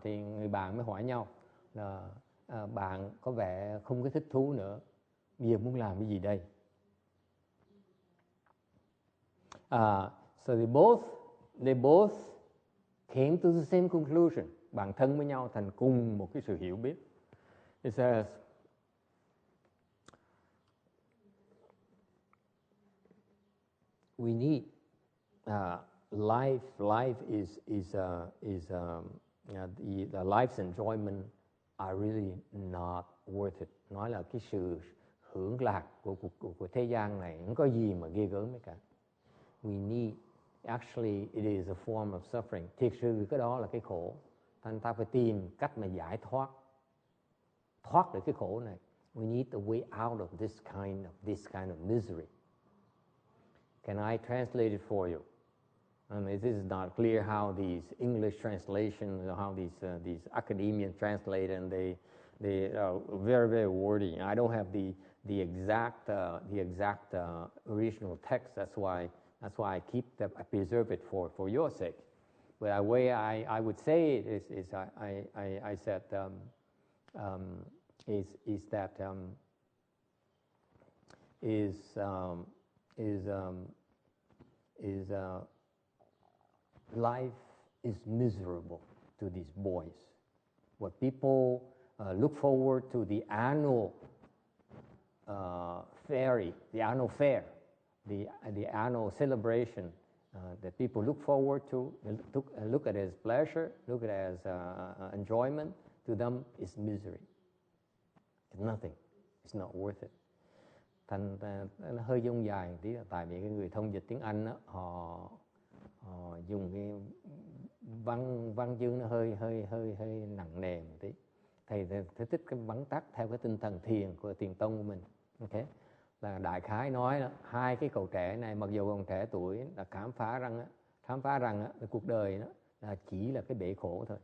Thì người bạn mới hỏi nhau là bạn có vẻ không có thích thú nữa, bây giờ muốn làm cái gì đây? So they both came to the same conclusion. Bạn thân với nhau thành cùng một cái sự hiểu biết. It says, we need life. Life is the life's enjoyment are really not worth it. Nói là cái sự hưởng lạc của thế gian này không có gì mà ghê gớm hết cả. We need, actually it is a form of suffering. Thiệt sự cái đó là cái khổ. Thành ta phải tìm cách mà giải thoát được cái khổ này. We need a way out of this kind of misery. Can I translate it for you? I mean, this is not clear how these English translations, how these academians translate, and they are very very wordy. I don't have the exact original text. That's why I preserve it for your sake. But the way I would say it is I said life is miserable to these boys. What people look forward to the annual fair, the annual celebration that people look forward to, look at it as pleasure, look at it as enjoyment. To them, it's misery. It's nothing. It's not worth it. Thành nó hơi dung dài một tí, tại vì cái người thông dịch tiếng Anh đó, họ dùng cái văn chương nó hơi nặng nề một tí. Thầy thích cái vắn tắt theo cái tinh thần thiền của thiền tông của mình. Okay, là đại khái nói đó, hai cái cậu trẻ này mặc dù còn trẻ tuổi là khám phá rằng cuộc đời đó là chỉ là cái bể khổ thôi.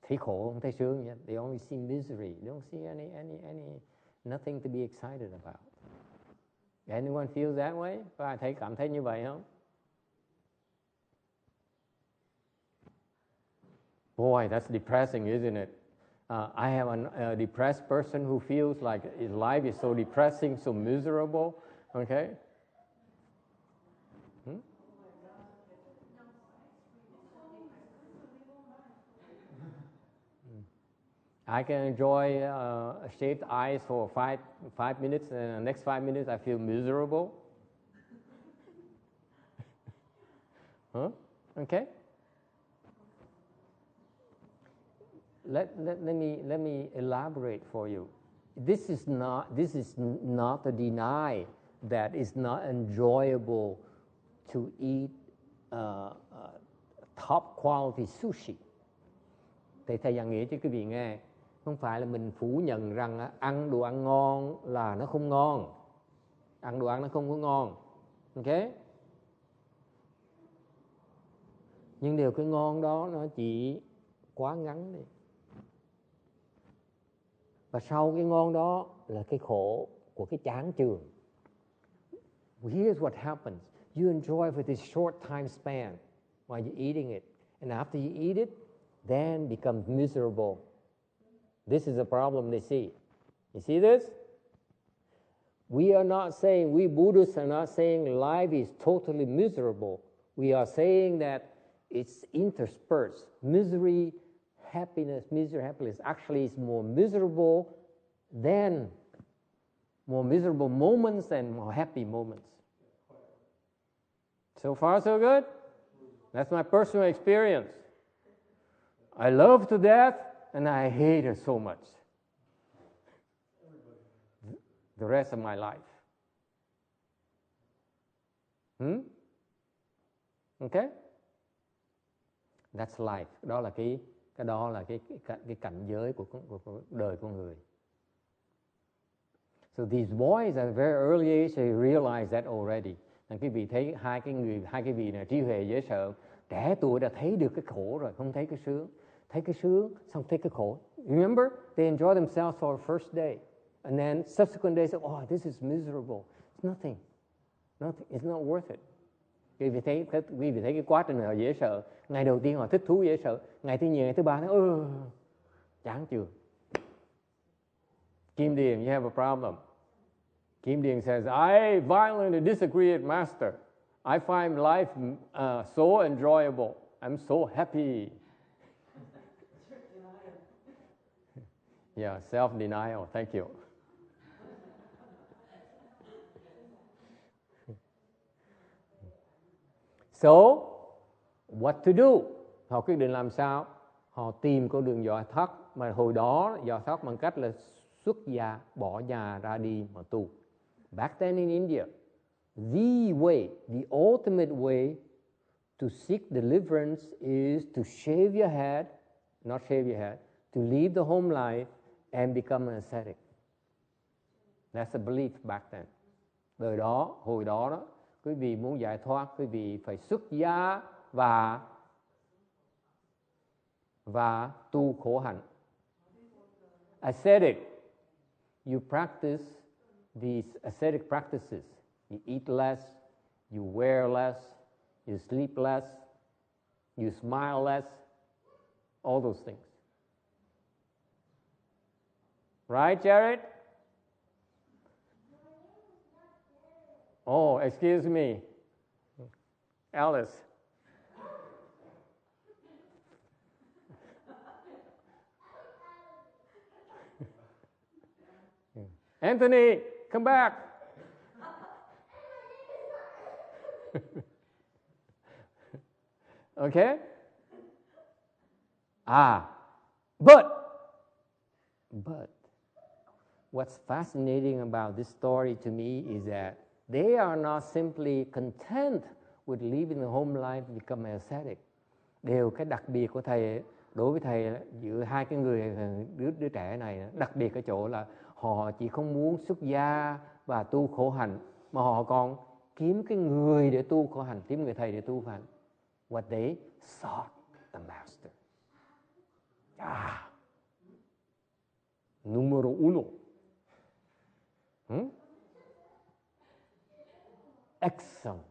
Thấy khổ không thấy sướng vậy. They only see misery. They don't see any nothing to be excited about. Anyone feels that way? Có ai cảm thấy như vậy không? Boy, that's depressing, isn't it? I have a depressed person who feels like his life is so depressing, so miserable. Okay? I can enjoy shaved eyes for five minutes, and the next 5 minutes I feel miserable. Huh? Okay. Let me elaborate for you. This is not to deny that it's not enjoyable to eat top quality sushi. Thầy giảng nghĩa cho quý vị nghe, không phải là mình phủ nhận rằng ăn đồ ăn ngon là nó không ngon. Ăn đồ ăn nó không có ngon. Ok? Nhưng điều cái ngon đó nó chỉ quá ngắn đi. Và sau cái ngon đó là cái khổ của cái chán chường. here's what happens. You enjoy for this short time span while you're eating it. And after you eat it, then becomes miserable. This is a problem they see. You see this? We Buddhists are not saying life is totally miserable. We are saying that it's interspersed. Misery, happiness. Actually is more miserable moments and more happy moments. So far, so good? That's my personal experience. I love to death and I hate it so much. The rest of my life. Okay? That's life. Đó là cái cảnh giới của đời con người. So these boys at a very early age they realize that already. Quý vị thấy hai cái vị này trí huệ dễ sợ, trẻ tuổi đã thấy được cái khổ rồi, không thấy cái sướng. Thấy cái sướng, xong thấy cái khổ. Remember, they enjoy themselves for the first day. And then subsequent days, oh, this is miserable. It's nothing. It's not worth it. Quý vị thấy cái quá trình họ dễ sợ. Ngày đầu tiên họ thích thú dễ sợ. Ngày thứ nhì, ngày thứ ba, chán chưa. Kim Điền, you have a problem. Kim Điền says, I violently disagree with Master. I find life so enjoyable. I'm so happy. Yeah, self-denial. Thank you. So, what to do? Họ quyết định làm sao? Họ tìm con đường giải thoát. Mà hồi đó giải thoát bằng cách là xuất gia, bỏ nhà ra đi mà tu. Back then in India, the ultimate way to seek deliverance is to to leave the home life and become an ascetic. That's a belief back then. Hồi đó, quý vị muốn giải thoát, quý vị phải xuất gia và tu khổ hạnh. Ascetic, you practice these ascetic practices. You eat less, you wear less, you sleep less, you smile less, all those things. Right, Jared? Oh, excuse me. Alice. Anthony, come back. Okay? But what's fascinating about this story to me is that they are not simply content with living the home life and become an ascetic. Cái đặc biệt của thầy, đối với thầy giữa hai cái đứa trẻ này, đặc biệt ở chỗ là họ chỉ không muốn xuất gia và tu khổ hạnh, mà họ còn kiếm cái người để tu khổ hạnh, kiếm người thầy để tu khổ hạnh. What they sought the master. Numero uno. Excellent.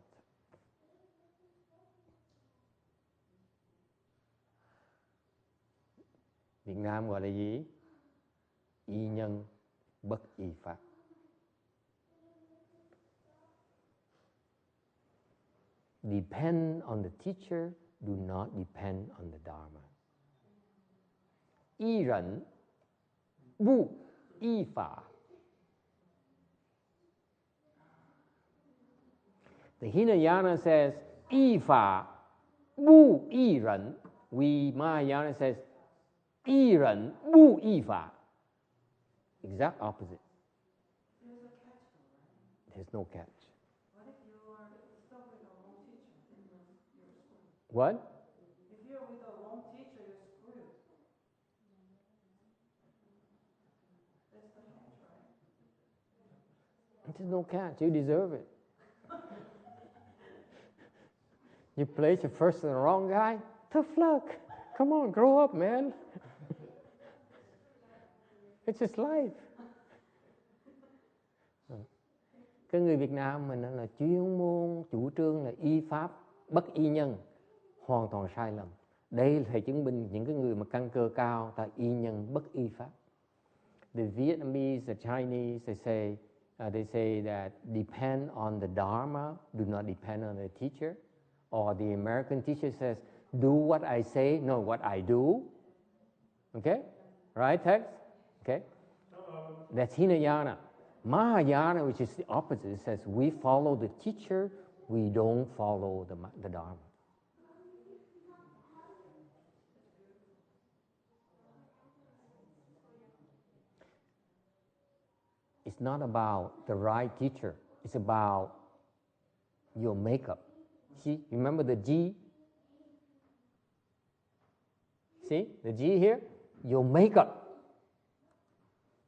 Việt Nam gọi là gì? Y nhân bất y pháp. Depend on the teacher, do not depend on the Dharma. Y rẩn, bu y pháp. The Hinayana says, y pháp, bu y rẩn. Mahayana says, y rẩn, bu y pháp. Exact opposite. There's a catch, right? There's no catch. What if you are stuck with the wrong teacher in your school? What? If you're with the wrong teacher, you're screwed. That's the catch, right? There's no catch. You deserve it. You place your first on the wrong guy? Tough luck. Come on, grow up, man. It's just life. Cái người Việt Nam mình là chuyên môn chủ trương là y pháp bất y nhân, hoàn toàn sai lầm. Đây là thầy chứng minh những cái người mà căn cơ cao ta y nhân bất y pháp. The Vietnamese, the Chinese, they say that depend on the Dharma, do not depend on the teacher. Or the American teacher says, do what I say, not what I do. Okay? Right, text? Okay? That's Hinayana. Mahayana, which is the opposite, says we follow the teacher, we don't follow the Dharma. It's not about the right teacher. It's about your makeup. See, remember the G? See, the G here? Your makeup.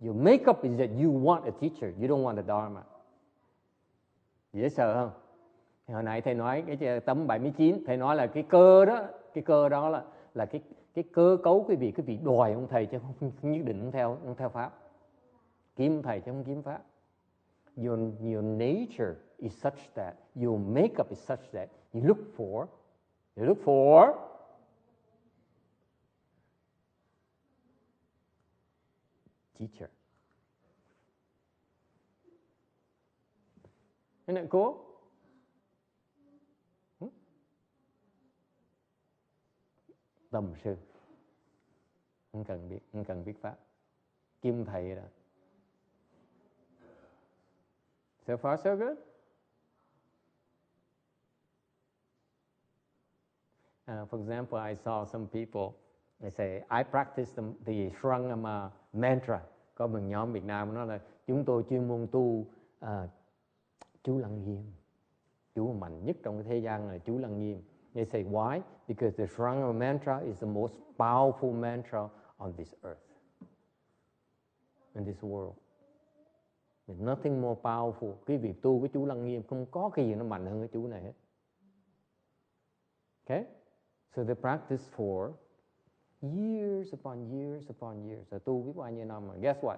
Your makeup is that you want a teacher, you don't want a Dharma. Dễ sợ không? Hồi nãy thầy nói cái tấm 79, thầy nói là cái cơ đó là cái cơ cấu quý vị đòi ông thầy chứ không nhất định không theo pháp. Kiếm thầy chứ không kiếm pháp. Your nature is such that, your makeup is such that you look for teacher. Isn't it cool? Tầm sư. Không cần biết pháp. Kim thầy đó. So far so good? For example, I saw some people, they say, I practice the Shrangama mantra. Có một nhóm Việt Nam nói là chúng tôi chuyên môn tu chú Lăng Nghiêm. Chú mạnh nhất trong cái thế gian là chú Lăng Nghiêm. They say, why? Because the Shrangama mantra is the most powerful mantra on this earth, in this world. There's nothing more powerful. Cái việc tu của chú Lăng Nghiêm không có cái gì nó mạnh hơn cái chú này hết. Okay? So they practice for years upon years upon years. Rồi tu biết bao nhiêu năm mà. Guess what?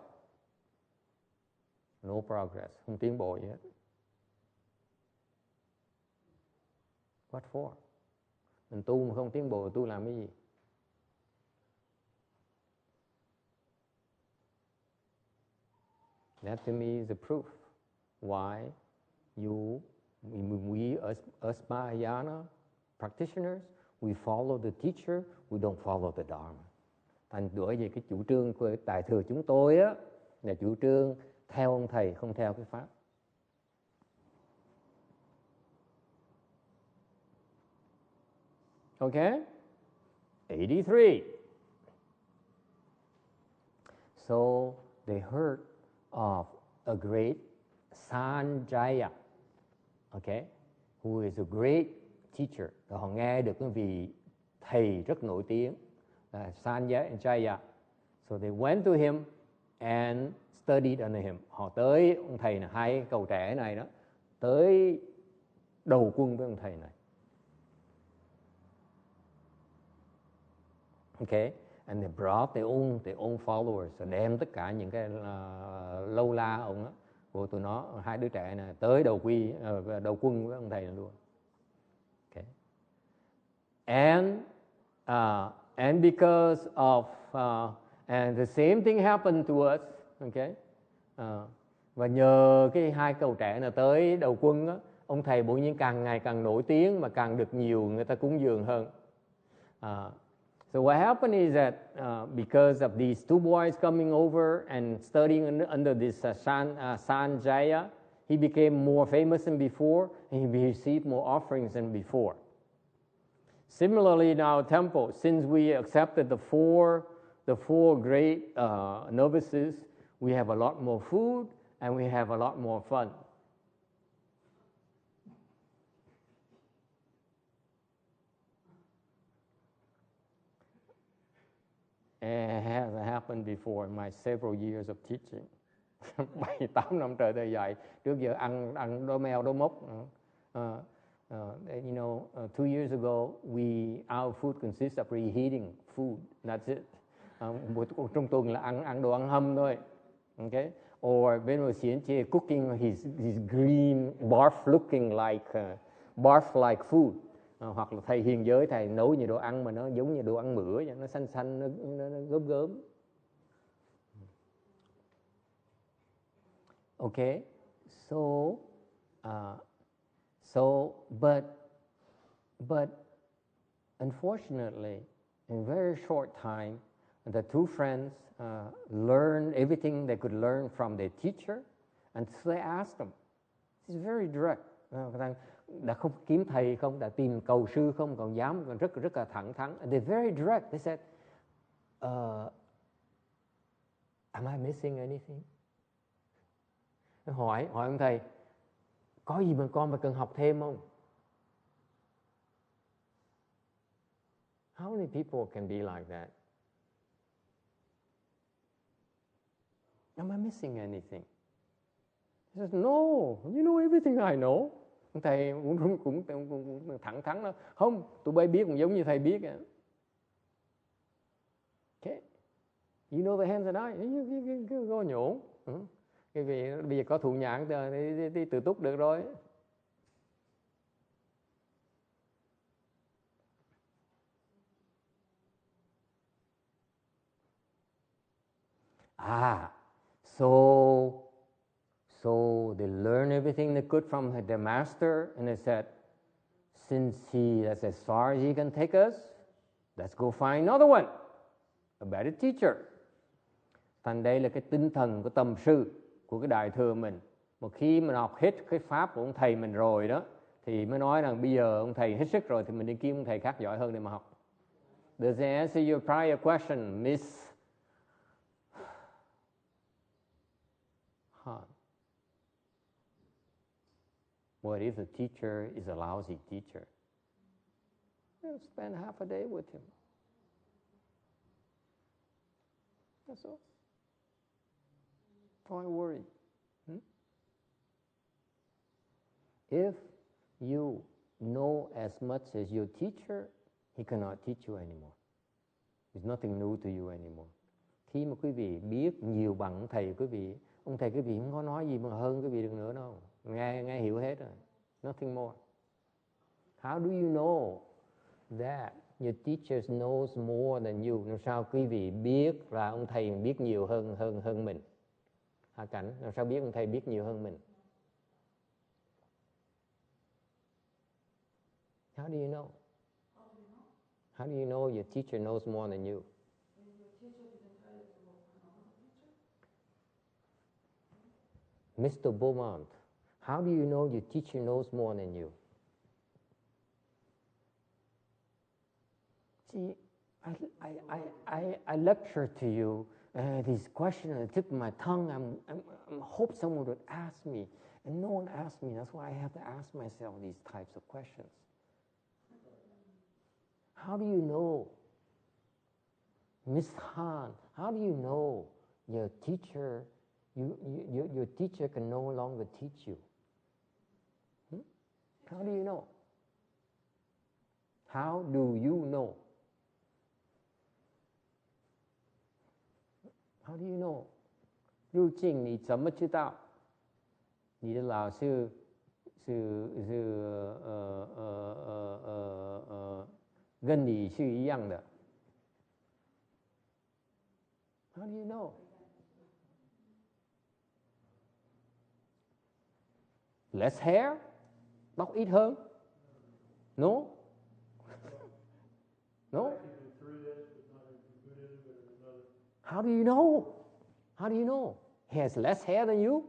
No progress. Không tiến bộ gì hết. What for? Mình tu mà không tiến bộ, tu làm cái gì? That to me is the proof why we as Mahayana practitioners, we follow the teacher, we don't follow the Dharma. Thành bởi vì cái chủ trương của Đại thừa chúng tôi á là chủ trương theo ông thầy, không theo cái pháp. Okay? 83. So they heard of a great Sanjaya, okay, who is a great teacher. Rồi họ nghe được cái vị thầy rất nổi tiếng, Sanjaya. So they went to him and studied under him. Họ tới ông thầy này, hai cậu trẻ này đó, tới đầu quân với ông thầy này. Okay, and they brought their own followers, so đem tất cả những cái lâu la ông đó, của tụi nó, hai đứa trẻ này tới đầu quân với ông thầy này luôn. Okay, and because of and the same thing happened to us. Okay, và nhờ cái hai cậu trẻ này tới đầu quân đó, ông thầy bỗng nhiên càng ngày càng nổi tiếng mà càng được nhiều người ta cúng dường hơn. So what happened is that because of these two boys coming over and studying under this Sanjaya, he became more famous than before, and he received more offerings than before. Similarly, in our temple, since we accepted the four great novices, we have a lot more food and we have a lot more fun. It has happened before in my several years of teaching. 7-8 năm trời thầy dạy, trước giờ ăn đố mèo đố mốc. You know, 2 years ago, our food consists of reheating food. That's it. Trong tuần là ăn đồ ăn hâm thôi. Okay. Or bên một xuyến chế cooking his green barf looking like barf like food. Hoặc là thầy hiền giới thầy nấu như đồ ăn mà nó giống như đồ ăn bữa vậy, nó xanh xanh, nó gớm gớm. Okay, but unfortunately, in a very short time, the two friends learned everything they could learn from their teacher, and so they asked them. It's very direct. Đã không kiếm thầy không, đã tìm cầu sư không, còn dám, còn rất là thẳng thắn. And they're very direct. They said, am I missing anything? Hỏi ông thầy, có gì mà con cần học thêm không? How many people can be like that? Am I missing anything? He says, no, you know everything I know. Ông thầy cũng thẳng thắn đó. Không, tụi bay biết cũng giống như thầy biết. Okay. You know the hands and eyes. Cứ go nhổn. Vì bây giờ có thụ nhãn thì tự túc được rồi. So they learned everything they could from their master, and they said, since that's as far as he can take us, let's go find another one, a better teacher. Thành đây là cái tinh thần của tầm sư, của cái đại thừa mình. Một khi mình học hết cái pháp của ông thầy mình rồi đó, thì mới nói rằng bây giờ ông thầy hết sức rồi thì mình đi kiếm ông thầy khác giỏi hơn để mà học. Does that answer your prior question, Miss Han? What if the teacher is a lousy teacher? You spend half a day with him. That's all. Don't worry. If you know as much as your teacher, he cannot teach you anymore. There's nothing new to you anymore. Khi mà quý vị biết nhiều bằng ông thầy quý vị không có nói gì mà hơn quý vị được nữa đâu. Nghe hiểu hết rồi. Nothing more. How do you know that your teacher knows more than you? Làm sao quý vị biết là ông thầy biết nhiều hơn mình? Hạ Cảnh, làm sao biết ông thầy biết nhiều hơn mình? How do you know? How do you know your teacher knows more than you? Mr. Beaumont, how do you know your teacher knows more than you? See, I lecture to you these questions on the tip of my tongue. I hope someone would ask me, and no one asked me. That's why I have to ask myself these types of questions. How do you know, Miss Han? How do you know your teacher? Your teacher can no longer teach you. How do you know? How do you know? How do you know? 入境你怎么知道你的老师跟你是一样的 How do you know? Less hair? Tóc ít hơn? No? No? How do you know? How do you know? He has less hair than you?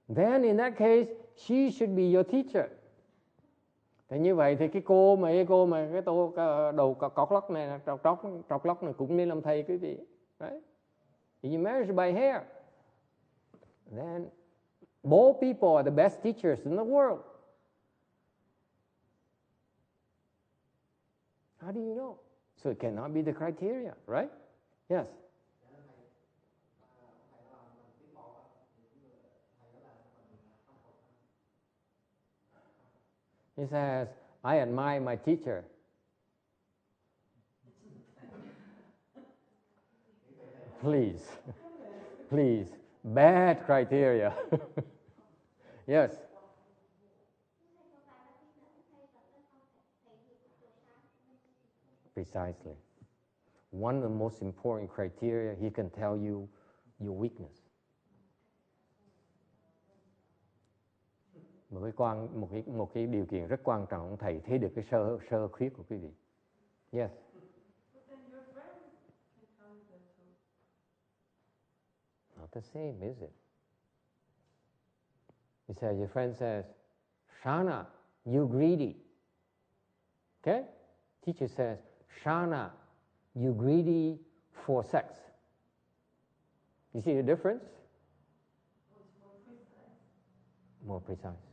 Then in that case, she should be your teacher. Thì như vậy thì cái cô mà cái đầu cọc lóc này, trọc lóc này cũng nên làm thầy quý vị. Right? If you marry by hair, then bald people are the best teachers in the world. How do you know? So it cannot be the criteria, right? Yes. He says, I admire my teacher. Please. Please. Bad criteria. Yes. Precisely. One of the most important criteria, he can tell you your weakness. Một cái điều kiện rất quan trọng, thầy thấy được cái sơ khuyết của quý vị. Yes. But then your friends can tell you that too. Not the same, is it? You say, your friend says, Shana, you greedy. Okay? Teacher says, Shana, you greedy for sex. You see the difference? It's more precise. More precise.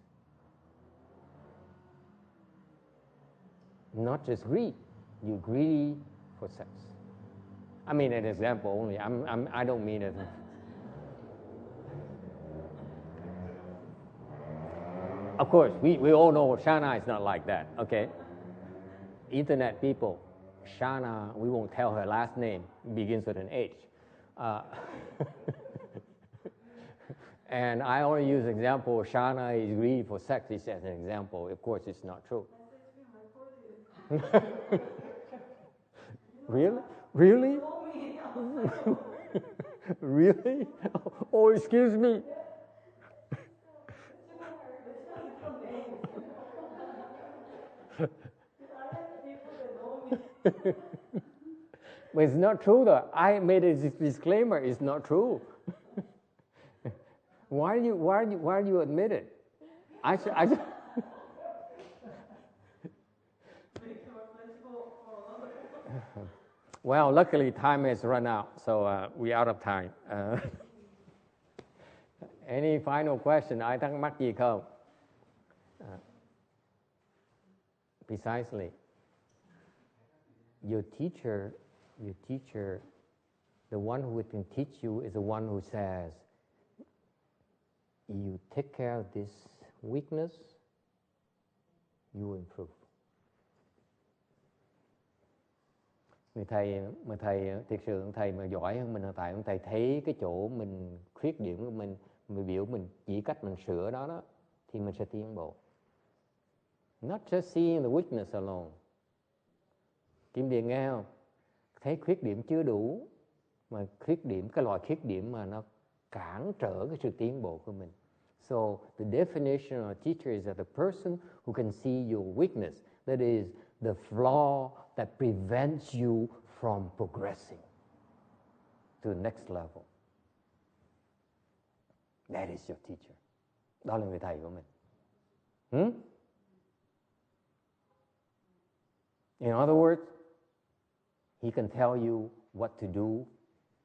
Not just greed, you greedy for sex. I mean an example only. I don't mean it. Of course, we all know Shana is not like that, okay? Internet people, Shana, we won't tell her last name, begins with an H. And I only use example, Shana is greedy for sex, it's as an example. Of course, it's not true. Really? Really? Really? Oh, excuse me. But it's not true though. I made a disclaimer, it's not true. Why do you admit it? I should Well, luckily time has run out, so we're out of time. Any final question? Ai thắc mắc gì không? Precisely. Your teacher, the one who can teach you is the one who says, you take care of this weakness, you will improve. Người thầy thực sự ông thầy mà giỏi hơn mình là tại ông thầy thấy cái chỗ mình khuyết điểm của mình biểu mình chỉ cách mình sửa đó thì mình sẽ tiến bộ. Not just seeing the weakness alone. Kim Điền nghe không? Thấy khuyết điểm chưa đủ mà cái loại khuyết điểm mà nó cản trở cái sự tiến bộ của mình. So the definition of a teacher is that the person who can see your weakness, that is the flaw that prevents you from progressing to the next level. That is your teacher. Đó là người thầy của mình. In other words, he can tell you what to do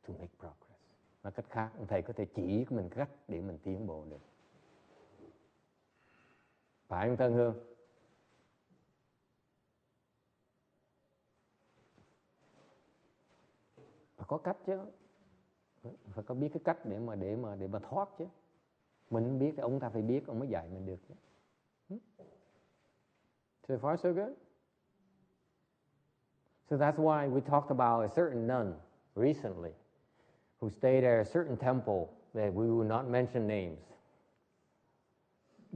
to make progress. Nói cách khác, ông thầy có thể chỉ mình cách để mình tiến bộ được. Phải không Tân Hương? Phải có cách chứ. Phải có biết cái cách để mà thoát chứ. Mình không biết thì ông ta phải biết, ông mới dạy mình được chứ. So far so good. So that's why we talked about a certain nun recently who stayed at a certain temple that we will not mention names.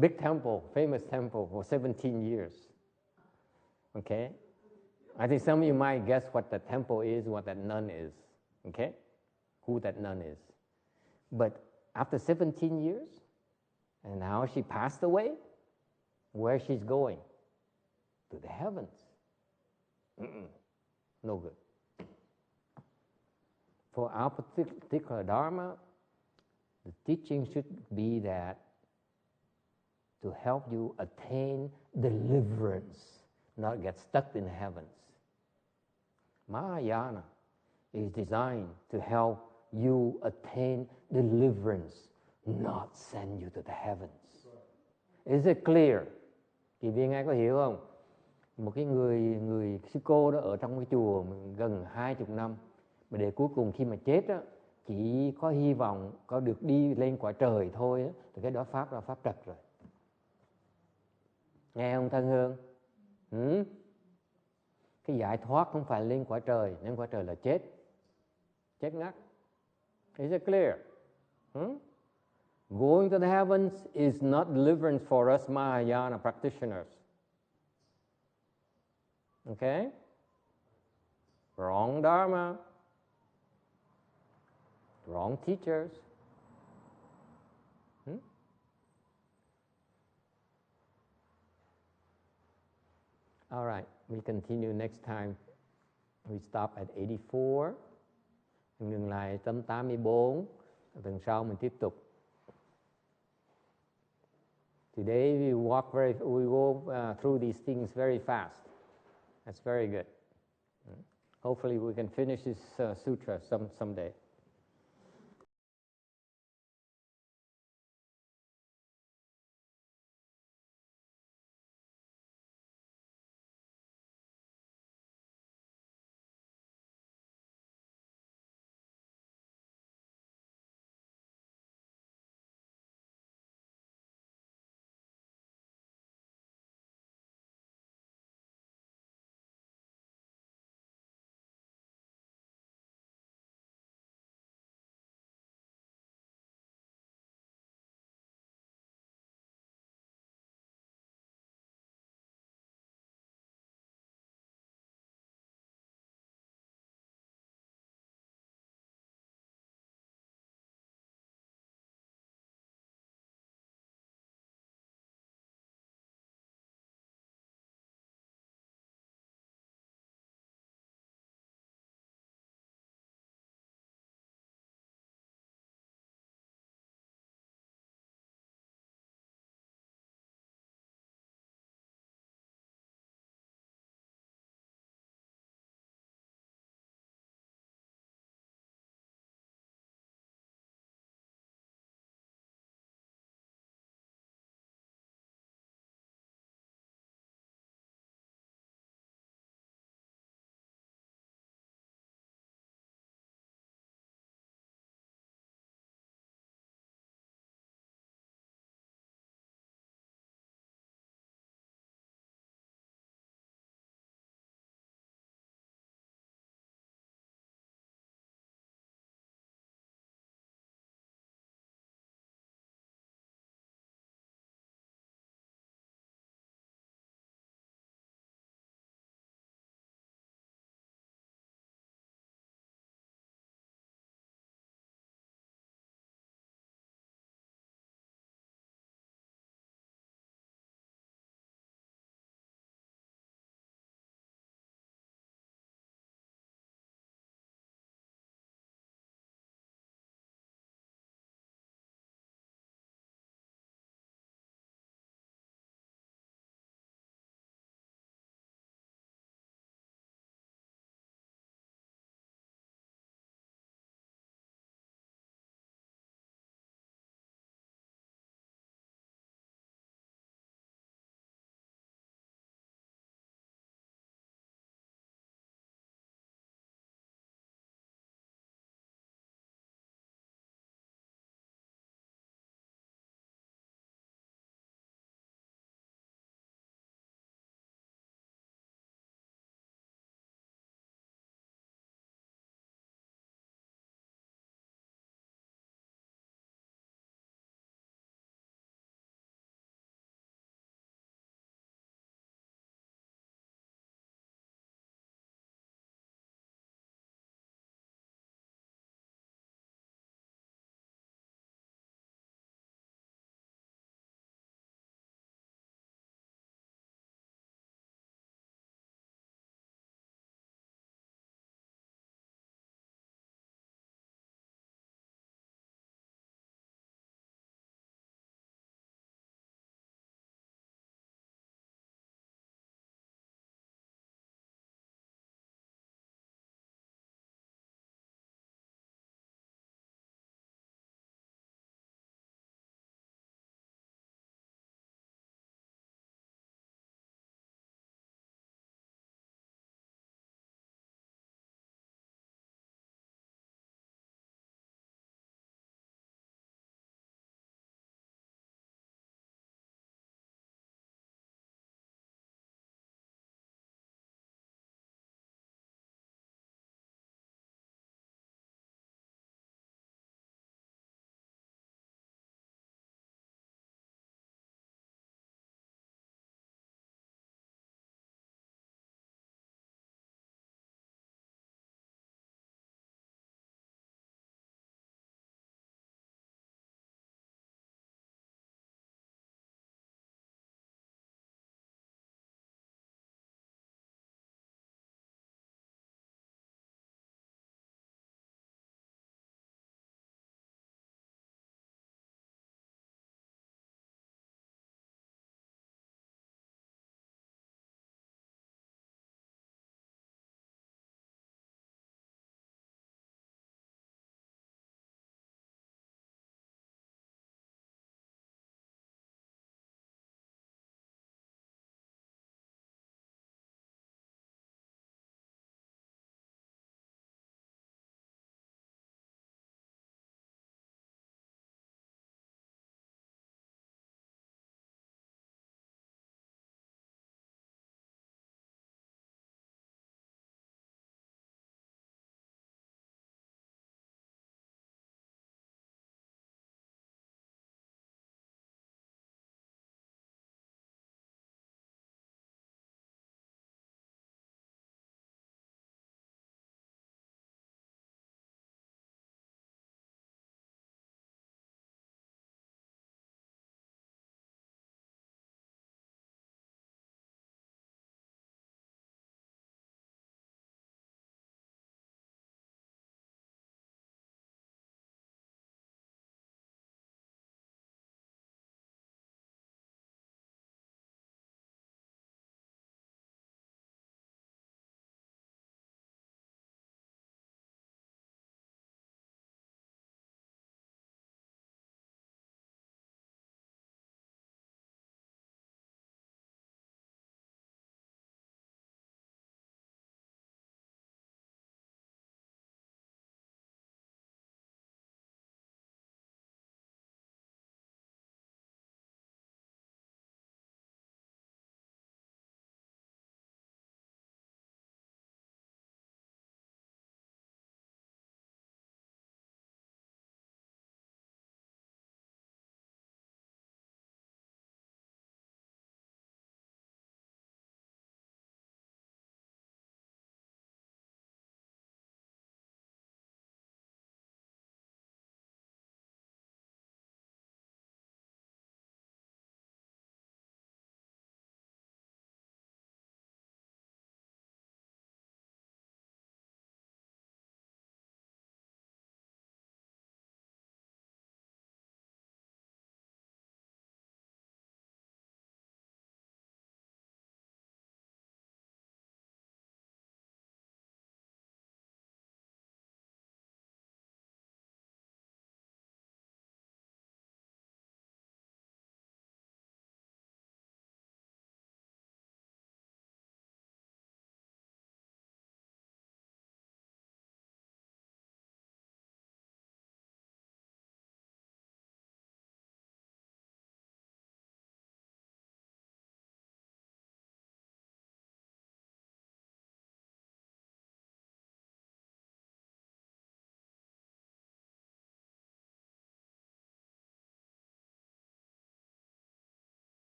Big temple, famous temple for 17 years. Okay? I think some of you might guess what the temple is, what that nun is. Okay? Who that nun is. But after 17 years, and now she passed away, where she's going? To the heavens. No good. For our particular Dharma, the teaching should be that to help you attain deliverance, not get stuck in the heavens. Mahayana is designed to help you attain deliverance, not send you to the heavens. Is it clear? Chị Viên ai có hiểu không? Một cái người sư cô đó ở trong cái chùa gần 20 năm, mà để cuối cùng khi mà chết á, chỉ có hy vọng có được đi lên quả trời thôi á, thì cái đó pháp là pháp trật rồi. Nghe không Thân Hương? Cái giải thoát không phải lên quả trời, lên quả trời là chết ngắt. Is it clear? Going to the heavens is not deliverance for us Mahayana practitioners. Okay? Wrong Dharma. Wrong teachers. All right, we continue next time. We stop at 84. Mình ngừng lại tâm 84. Tuần sau mình tiếp tục. Today we go through these things very fast. That's very good. Hopefully we can finish this sutra someday.